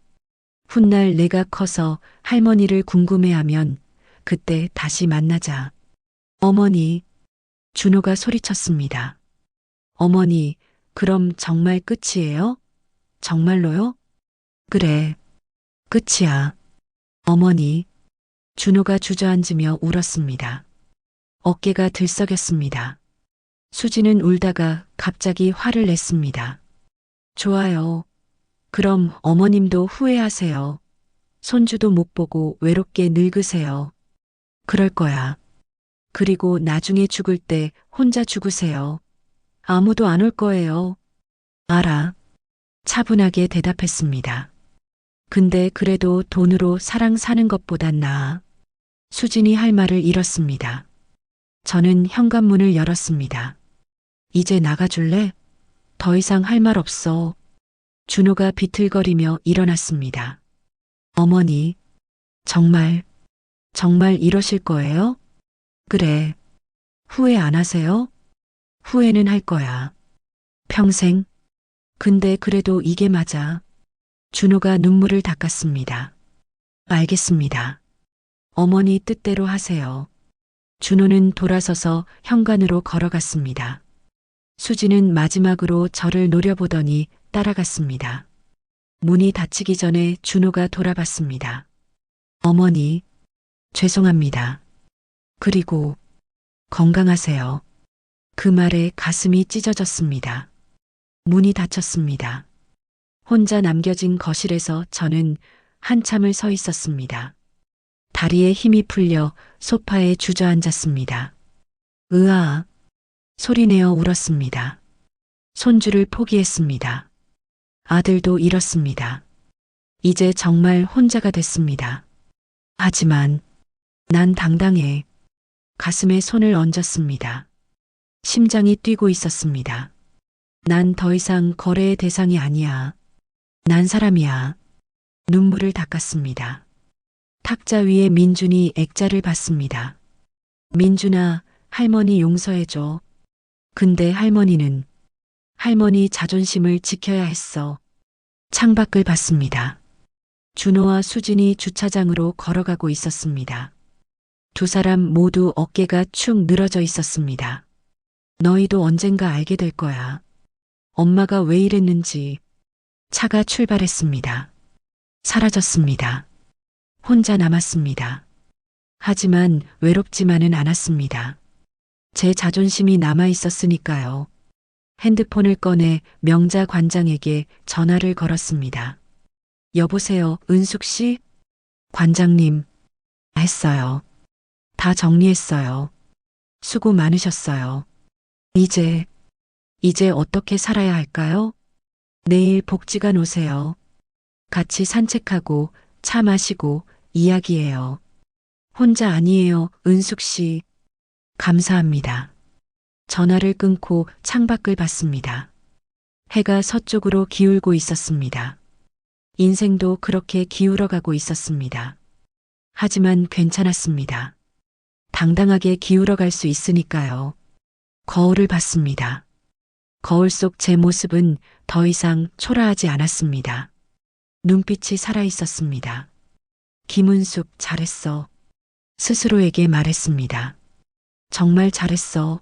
훗날 내가 커서 할머니를 궁금해하면 그때 다시 만나자. 어머니, 준호가 소리쳤습니다. 어머니, 그럼 정말 끝이에요? 정말로요? 그래, 끝이야. 어머니, 준호가 주저앉으며 울었습니다. 어깨가 들썩였습니다. 수지는 울다가 갑자기 화를 냈습니다. 좋아요. 그럼 어머님도 후회하세요. 손주도 못 보고 외롭게 늙으세요. 그럴 거야. 그리고 나중에 죽을 때 혼자 죽으세요. 아무도 안 올 거예요. 알아. 차분하게 대답했습니다. 근데 그래도 돈으로 사랑 사는 것보단 나아. 수진이 할 말을 잃었습니다. 저는 현관문을 열었습니다. 이제 나가줄래? 더 이상 할 말 없어. 준호가 비틀거리며 일어났습니다. 어머니, 정말 이러실 거예요? 그래. 후회 안 하세요? 후회는 할 거야. 평생. 근데 그래도 이게 맞아. 준호가 눈물을 닦았습니다. 알겠습니다. 어머니 뜻대로 하세요. 준호는 돌아서서 현관으로 걸어갔습니다. 수지는 마지막으로 저를 노려보더니 따라갔습니다. 문이 닫히기 전에 준호가 돌아봤습니다. 어머니, 죄송합니다. 그리고 건강하세요. 그 말에 가슴이 찢어졌습니다. 문이 닫혔습니다. 혼자 남겨진 거실에서 저는 한참을 서 있었습니다. 다리에 힘이 풀려 소파에 주저앉았습니다. 으아, 소리내어 울었습니다. 손주를 포기했습니다. 아들도 잃었습니다. 이제 정말 혼자가 됐습니다. 하지만 난 당당해. 가슴에 손을 얹었습니다. 심장이 뛰고 있었습니다. 난 더 이상 거래의 대상이 아니야. 난 사람이야. 눈물을 닦았습니다. 탁자 위에 민준이 액자를 봤습니다. 민준아, 할머니 용서해줘. 근데 할머니 자존심을 지켜야 했어. 창밖을 봤습니다. 준호와 수진이 주차장으로 걸어가고 있었습니다. 두 사람 모두 어깨가 축 늘어져 있었습니다. 너희도 언젠가 알게 될 거야. 엄마가 왜 이랬는지. 차가 출발했습니다. 사라졌습니다. 혼자 남았습니다. 하지만 외롭지만은 않았습니다. 제 자존심이 남아 있었으니까요. 핸드폰을 꺼내 명자 관장에게 전화를 걸었습니다. 여보세요, 은숙 씨? 관장님, 했어요. 다 정리했어요. 수고 많으셨어요. 이제 어떻게 살아야 할까요? 내일 복지관 오세요. 같이 산책하고 차 마시고 이야기해요. 혼자 아니에요, 은숙 씨. 감사합니다. 전화를 끊고 창밖을 봤습니다. 해가 서쪽으로 기울고 있었습니다. 인생도 그렇게 기울어가고 있었습니다. 하지만 괜찮았습니다. 당당하게 기울어갈 수 있으니까요. 거울을 봤습니다. 거울 속 제 모습은 더 이상 초라하지 않았습니다. 눈빛이 살아 있었습니다. 김은숙, 잘했어. 스스로에게 말했습니다. 정말 잘했어.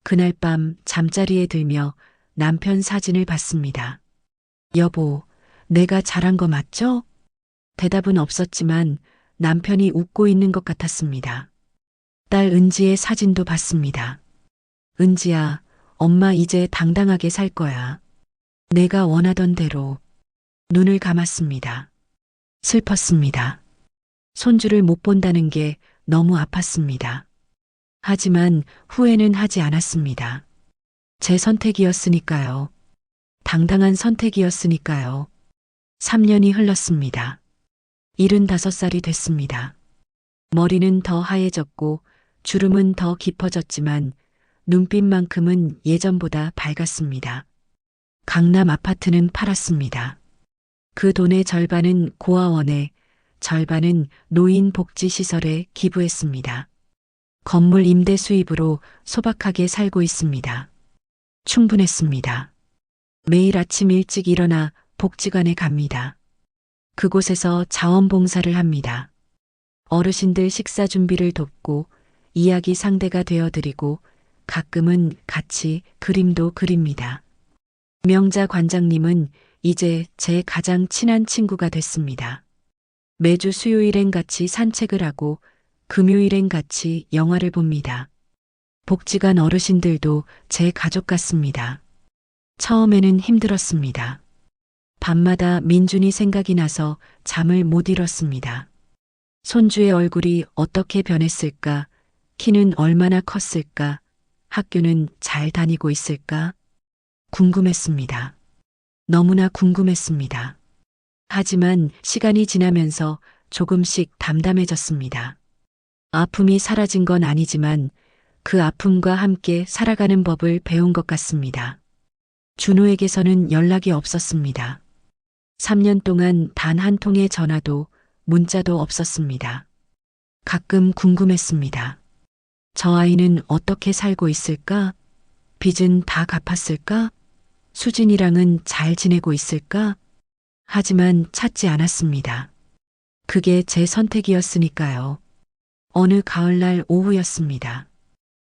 그날 밤 잠자리에 들며 남편 사진을 봤습니다. 여보, 내가 잘한 거 맞죠? 대답은 없었지만 남편이 웃고 있는 것 같았습니다. 딸 은지의 사진도 봤습니다. 은지야, 엄마 이제 당당하게 살 거야. 내가 원하던 대로. 눈을 감았습니다. 슬펐습니다. 손주를 못 본다는 게 너무 아팠습니다. 하지만 후회는 하지 않았습니다. 제 선택이었으니까요. 당당한 선택이었으니까요. 3년이 흘렀습니다. 75살이 됐습니다. 머리는 더 하얘졌고 주름은 더 깊어졌지만 눈빛만큼은 예전보다 밝았습니다. 강남 아파트는 팔았습니다. 그 돈의 절반은 고아원에, 절반은 노인복지시설에 기부했습니다. 건물 임대 수입으로 소박하게 살고 있습니다. 충분했습니다. 매일 아침 일찍 일어나 복지관에 갑니다. 그곳에서 자원봉사를 합니다. 어르신들 식사 준비를 돕고 이야기 상대가 되어드리고 가끔은 같이 그림도 그립니다. 명자 관장님은 이제 제 가장 친한 친구가 됐습니다. 매주 수요일엔 같이 산책을 하고 금요일엔 같이 영화를 봅니다. 복지관 어르신들도 제 가족 같습니다. 처음에는 힘들었습니다. 밤마다 민준이 생각이 나서 잠을 못 이뤘습니다. 손주의 얼굴이 어떻게 변했을까? 키는 얼마나 컸을까? 학교는 잘 다니고 있을까? 궁금했습니다. 너무나 궁금했습니다. 하지만 시간이 지나면서 조금씩 담담해졌습니다. 아픔이 사라진 건 아니지만 그 아픔과 함께 살아가는 법을 배운 것 같습니다. 준호에게서는 연락이 없었습니다. 3년 동안 단 한 통의 전화도 문자도 없었습니다. 가끔 궁금했습니다. 저 아이는 어떻게 살고 있을까? 빚은 다 갚았을까? 수진이랑은 잘 지내고 있을까? 하지만 찾지 않았습니다. 그게 제 선택이었으니까요. 어느 가을날 오후였습니다.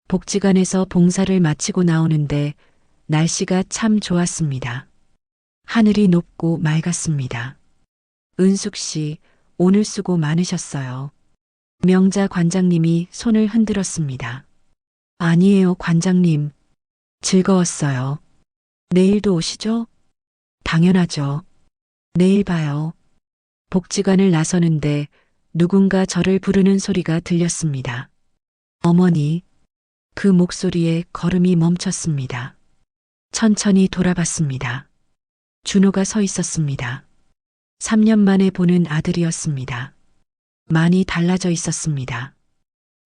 복지관에서 봉사를 마치고 나오는데 날씨가 참 좋았습니다. 하늘이 높고 맑았습니다. 은숙 씨, 오늘 수고 많으셨어요. 명자 관장님이 손을 흔들었습니다. 아니에요, 관장님. 즐거웠어요. 내일도 오시죠? 당연하죠. 내일 봐요. 복지관을 나서는데 누군가 저를 부르는 소리가 들렸습니다. 어머니. 그 목소리에 걸음이 멈췄습니다. 천천히 돌아봤습니다. 준호가 서 있었습니다. 3년 만에 보는 아들이었습니다. 많이 달라져 있었습니다.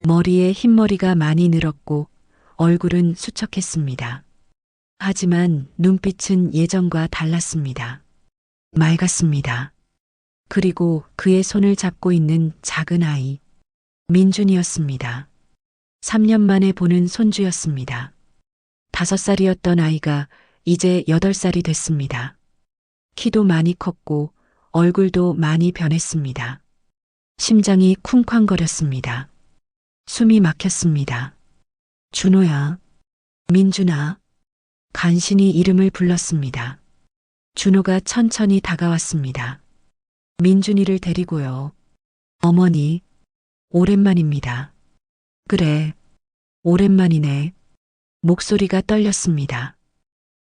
머리에 흰머리가 많이 늘었고 얼굴은 수척했습니다. 하지만 눈빛은 예전과 달랐습니다. 맑았습니다. 그리고 그의 손을 잡고 있는 작은 아이, 민준이었습니다. 3년 만에 보는 손주였습니다. 5살이었던 아이가 이제 8살이 됐습니다. 키도 많이 컸고 얼굴도 많이 변했습니다. 심장이 쿵쾅거렸습니다. 숨이 막혔습니다. 준호야, 민준아. 간신히 이름을 불렀습니다. 준호가 천천히 다가왔습니다. 민준이를 데리고요. 어머니, 오랜만입니다. 그래, 오랜만이네. 목소리가 떨렸습니다.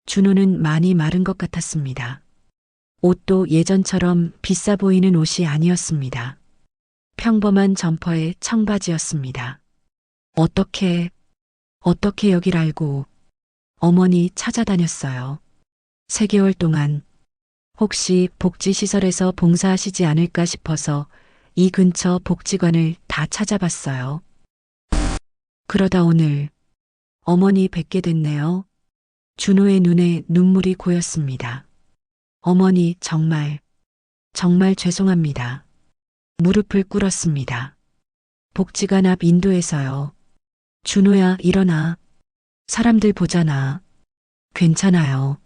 준호는 많이 마른 것 같았습니다. 옷도 예전처럼 비싸 보이는 옷이 아니었습니다. 평범한 점퍼에 청바지였습니다. 어떻게 여길 알고 어머니 찾아다녔어요. 3개월 동안 혹시 복지시설에서 봉사하시지 않을까 싶어서 이 근처 복지관을 다 찾아봤어요. 그러다 오늘 어머니 뵙게 됐네요. 준호의 눈에 눈물이 고였습니다. 어머니 정말 죄송합니다. 무릎을 꿇었습니다. 복지관 앞 인도에서요. 준호야 일어나. 사람들 보잖아. 괜찮아요.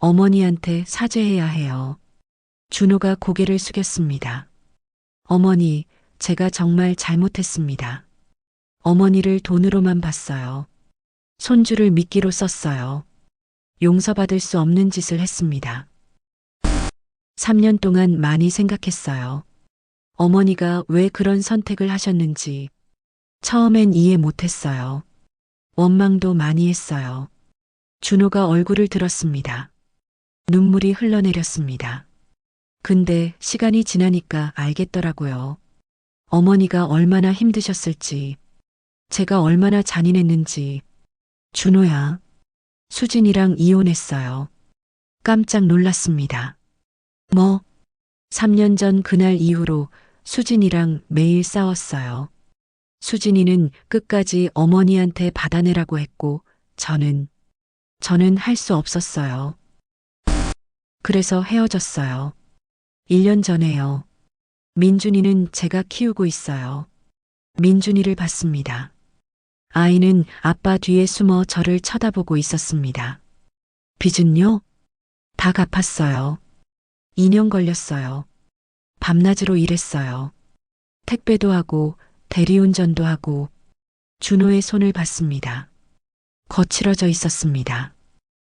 어머니한테 사죄해야 해요. 준호가 고개를 숙였습니다. 어머니, 제가 정말 잘못했습니다. 어머니를 돈으로만 봤어요. 손주를 미끼로 썼어요. 용서받을 수 없는 짓을 했습니다. 3년 동안 많이 생각했어요. 어머니가 왜 그런 선택을 하셨는지. 처음엔 이해 못했어요. 원망도 많이 했어요. 준호가 얼굴을 들었습니다. 눈물이 흘러내렸습니다. 근데 시간이 지나니까 알겠더라고요. 어머니가 얼마나 힘드셨을지, 제가 얼마나 잔인했는지. 준호야, 수진이랑 이혼했어요. 깜짝 놀랐습니다. 뭐? 3년 전 그날 이후로 수진이랑 매일 싸웠어요. 수진이는 끝까지 어머니한테 받아내라고 했고, 저는 할 수 없었어요. 그래서 헤어졌어요. 1년 전에요. 민준이는 제가 키우고 있어요. 민준이를 봤습니다. 아이는 아빠 뒤에 숨어 저를 쳐다보고 있었습니다. 빚은요? 다 갚았어요. 2년 걸렸어요. 밤낮으로 일했어요. 택배도 하고 대리운전도 하고. 준호의 손을 봤습니다. 거칠어져 있었습니다.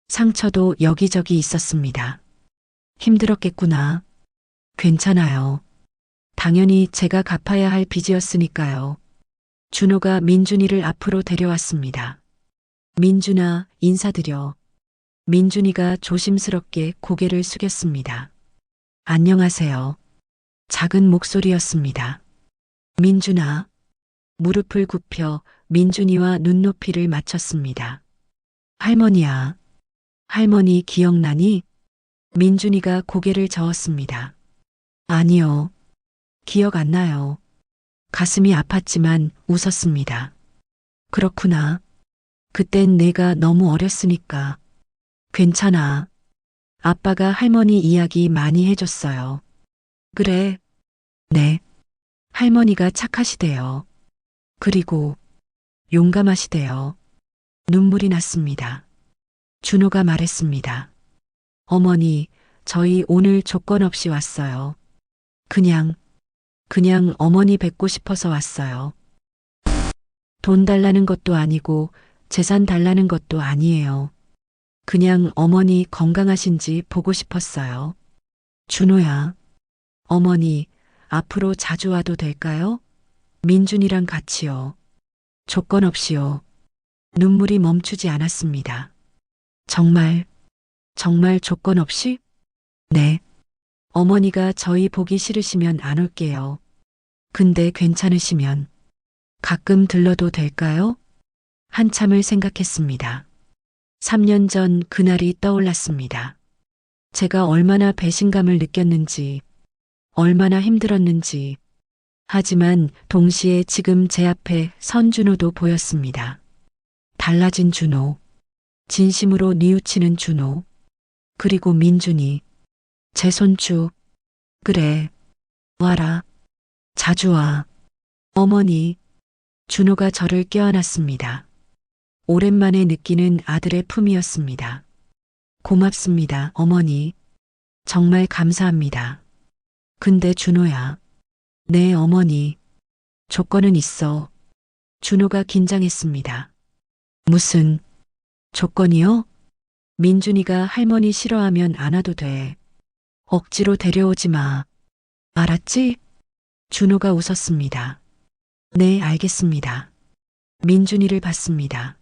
상처도 여기저기 있었습니다. 힘들었겠구나. 괜찮아요. 당연히 제가 갚아야 할 빚이었으니까요. 준호가 민준이를 앞으로 데려왔습니다. 민준아, 인사드려. 민준이가 조심스럽게 고개를 숙였습니다. 안녕하세요. 작은 목소리였습니다. 민준아. 무릎을 굽혀 민준이와 눈높이를 맞췄습니다. 할머니야. 할머니 기억나니? 민준이가 고개를 저었습니다. 아니요. 기억 안 나요. 가슴이 아팠지만 웃었습니다. 그렇구나. 그땐 내가 너무 어렸으니까. 괜찮아. 아빠가 할머니 이야기 많이 해줬어요. 그래. 네. 할머니가 착하시대요. 그리고 용감하시대요. 눈물이 났습니다. 준호가 말했습니다. 어머니, 저희 오늘 조건 없이 왔어요. 그냥 어머니 뵙고 싶어서 왔어요. 돈 달라는 것도 아니고 재산 달라는 것도 아니에요. 그냥 어머니 건강하신지 보고 싶었어요. 준호야, 어머니 앞으로 자주 와도 될까요? 민준이랑 같이요. 조건 없이요. 눈물이 멈추지 않았습니다. 정말 조건 없이? 네. 어머니가 저희 보기 싫으시면 안 올게요. 근데 괜찮으시면 가끔 들러도 될까요? 한참을 생각했습니다. 3년 전 그날이 떠올랐습니다. 제가 얼마나 배신감을 느꼈는지, 얼마나 힘들었는지. 하지만 동시에 지금 제 앞에 선 준호도 보였습니다. 달라진 준호, 진심으로 뉘우치는 준호, 그리고 민준이, 제 손주. 그래, 와라. 자주 와. 어머니. 준호가 저를 껴안았습니다. 오랜만에 느끼는 아들의 품이었습니다. 고맙습니다, 어머니. 정말 감사합니다. 근데 준호야. 네, 어머니. 조건은 있어. 준호가 긴장했습니다. 무슨 조건이요? 민준이가 할머니 싫어하면 안 와도 돼. 억지로 데려오지 마. 알았지? 준호가 웃었습니다. 네, 알겠습니다. 민준이를 봤습니다.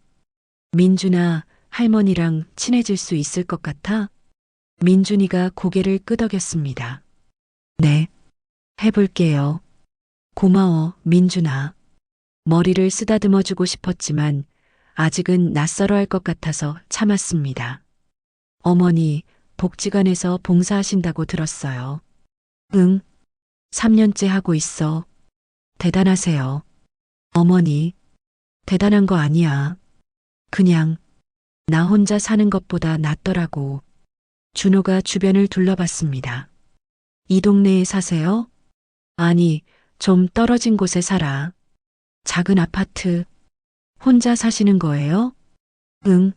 민준아, 할머니랑 친해질 수 있을 것 같아? 민준이가 고개를 끄덕였습니다. 네, 해볼게요. 고마워, 민준아. 머리를 쓰다듬어주고 싶었지만 아직은 낯설어 할 것 같아서 참았습니다. 어머니, 복지관에서 봉사하신다고 들었어요. 응, 3년째 하고 있어. 대단하세요. 어머니, 대단한 거 아니야. 그냥 나 혼자 사는 것보다 낫더라고. 준호가 주변을 둘러봤습니다. 이 동네에 사세요? 아니, 좀 떨어진 곳에 살아. 작은 아파트. 혼자 사시는 거예요? 응.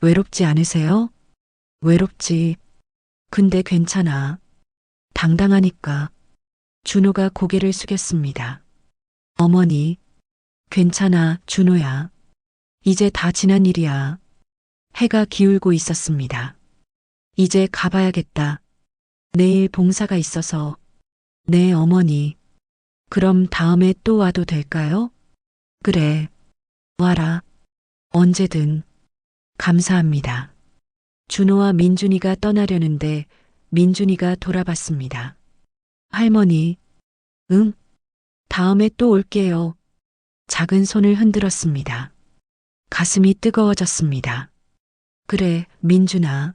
외롭지 않으세요? 외롭지. 근데 괜찮아. 당당하니까. 준호가 고개를 숙였습니다. 어머니, 괜찮아, 준호야. 이제 다 지난 일이야. 해가 기울고 있었습니다. 이제 가봐야겠다. 내일 봉사가 있어서. 네, 어머니. 그럼 다음에 또 와도 될까요? 그래. 와라. 언제든. 감사합니다. 준호와 민준이가 떠나려는데 민준이가 돌아봤습니다. 할머니. 응? 다음에 또 올게요. 작은 손을 흔들었습니다. 가슴이 뜨거워졌습니다. 그래, 민준아.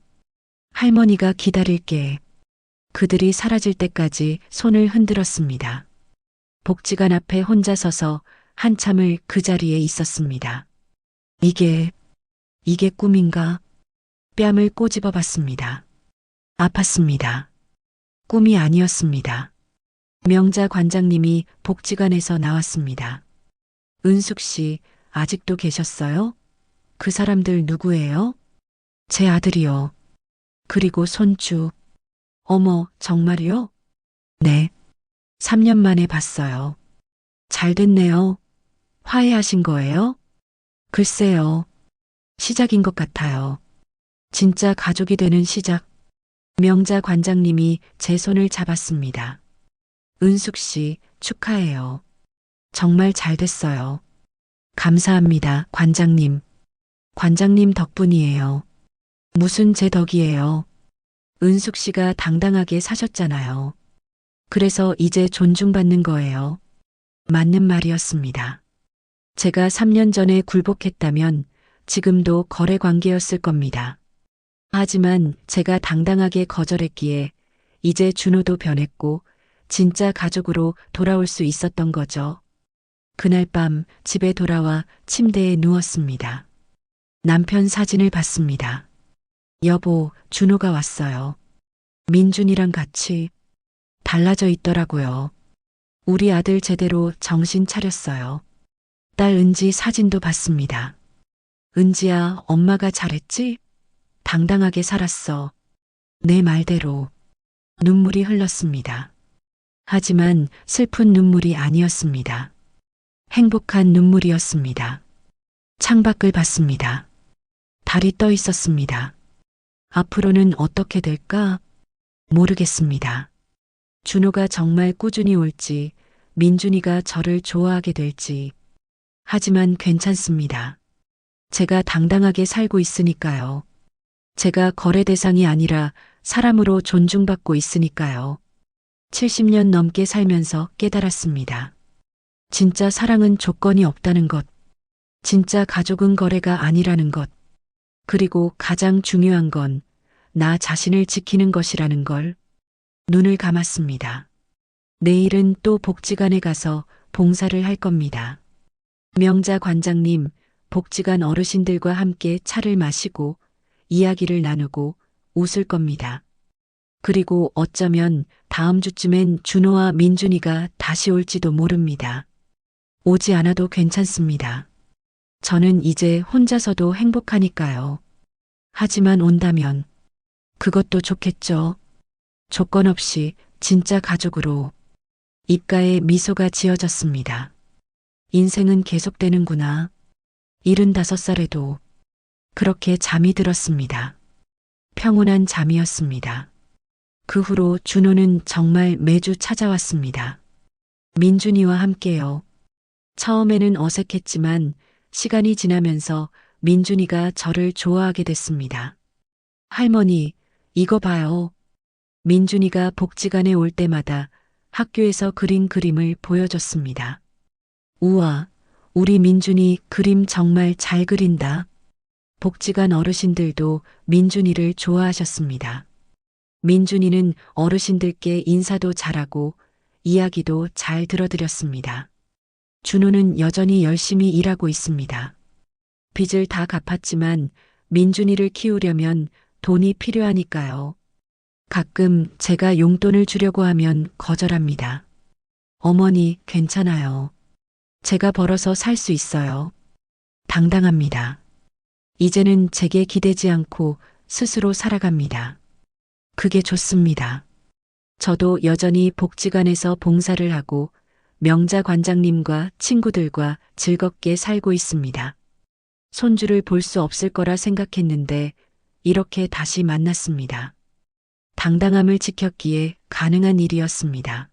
할머니가 기다릴게. 그들이 사라질 때까지 손을 흔들었습니다. 복지관 앞에 혼자 서서 한참을 그 자리에 있었습니다. 이게 꿈인가? 뺨을 꼬집어 봤습니다. 아팠습니다. 꿈이 아니었습니다. 명자 관장님이 복지관에서 나왔습니다. 은숙 씨, 아직도 계셨어요? 그 사람들 누구예요? 제 아들이요. 그리고 손주. 어머, 정말요? 네. 3년 만에 봤어요. 잘 됐네요. 화해하신 거예요? 글쎄요. 시작인 것 같아요. 진짜 가족이 되는 시작. 명자 관장님이 제 손을 잡았습니다. 은숙 씨, 축하해요. 정말 잘 됐어요. 감사합니다, 관장님. 관장님 덕분이에요. 무슨 제 덕이에요. 은숙 씨가 당당하게 사셨잖아요. 그래서 이제 존중받는 거예요. 맞는 말이었습니다. 제가 3년 전에 굴복했다면 지금도 거래 관계였을 겁니다. 하지만 제가 당당하게 거절했기에 이제 준호도 변했고 진짜 가족으로 돌아올 수 있었던 거죠. 그날 밤 집에 돌아와 침대에 누웠습니다. 남편 사진을 봤습니다. 여보, 준호가 왔어요. 민준이랑 같이. 달라져 있더라고요. 우리 아들 제대로 정신 차렸어요. 딸 은지 사진도 봤습니다. 은지야, 엄마가 잘했지? 당당하게 살았어. 내 말대로. 눈물이 흘렀습니다. 하지만 슬픈 눈물이 아니었습니다. 행복한 눈물이었습니다. 창밖을 봤습니다. 달이 떠 있었습니다. 앞으로는 어떻게 될까? 모르겠습니다. 준호가 정말 꾸준히 올지, 민준이가 저를 좋아하게 될지. 하지만 괜찮습니다. 제가 당당하게 살고 있으니까요. 제가 거래 대상이 아니라 사람으로 존중받고 있으니까요. 70년 넘게 살면서 깨달았습니다. 진짜 사랑은 조건이 없다는 것. 진짜 가족은 거래가 아니라는 것. 그리고 가장 중요한 건 나 자신을 지키는 것이라는 걸. 눈을 감았습니다. 내일은 또 복지관에 가서 봉사를 할 겁니다. 명자 관장님, 복지관 어르신들과 함께 차를 마시고 이야기를 나누고 웃을 겁니다. 그리고 어쩌면 다음 주쯤엔 준호와 민준이가 다시 올지도 모릅니다. 오지 않아도 괜찮습니다. 저는 이제 혼자서도 행복하니까요. 하지만 온다면 그것도 좋겠죠. 조건 없이 진짜 가족으로. 입가에 미소가 지어졌습니다. 인생은 계속되는구나. 75살에도 그렇게 잠이 들었습니다. 평온한 잠이었습니다. 그 후로 준호는 정말 매주 찾아왔습니다. 민준이와 함께요. 처음에는 어색했지만 시간이 지나면서 민준이가 저를 좋아하게 됐습니다. 할머니, 이거 봐요. 민준이가 복지관에 올 때마다 학교에서 그린 그림을 보여줬습니다. 우와, 우리 민준이 그림 정말 잘 그린다. 복지관 어르신들도 민준이를 좋아하셨습니다. 민준이는 어르신들께 인사도 잘하고 이야기도 잘 들어드렸습니다. 준호는 여전히 열심히 일하고 있습니다. 빚을 다 갚았지만 민준이를 키우려면 돈이 필요하니까요. 가끔 제가 용돈을 주려고 하면 거절합니다. 어머니, 괜찮아요. 제가 벌어서 살 수 있어요. 당당합니다. 이제는 제게 기대지 않고 스스로 살아갑니다. 그게 좋습니다. 저도 여전히 복지관에서 봉사를 하고 명자 관장님과 친구들과 즐겁게 살고 있습니다. 손주를 볼 수 없을 거라 생각했는데 이렇게 다시 만났습니다. 당당함을 지켰기에 가능한 일이었습니다.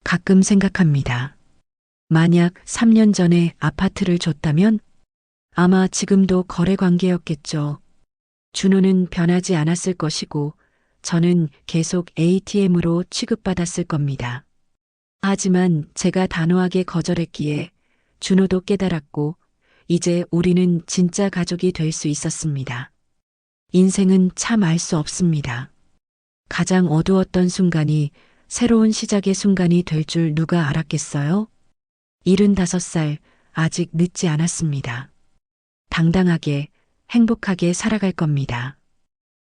가끔 생각합니다. 만약 3년 전에 아파트를 줬다면 아마 지금도 거래 관계였겠죠. 준호는 변하지 않았을 것이고 저는 계속 ATM으로 취급받았을 겁니다. 하지만 제가 단호하게 거절했기에 준호도 깨달았고 이제 우리는 진짜 가족이 될 수 있었습니다. 인생은 참 알 수 없습니다. 가장 어두웠던 순간이 새로운 시작의 순간이 될 줄 누가 알았겠어요? 75살, 아직 늦지 않았습니다. 당당하게, 행복하게 살아갈 겁니다.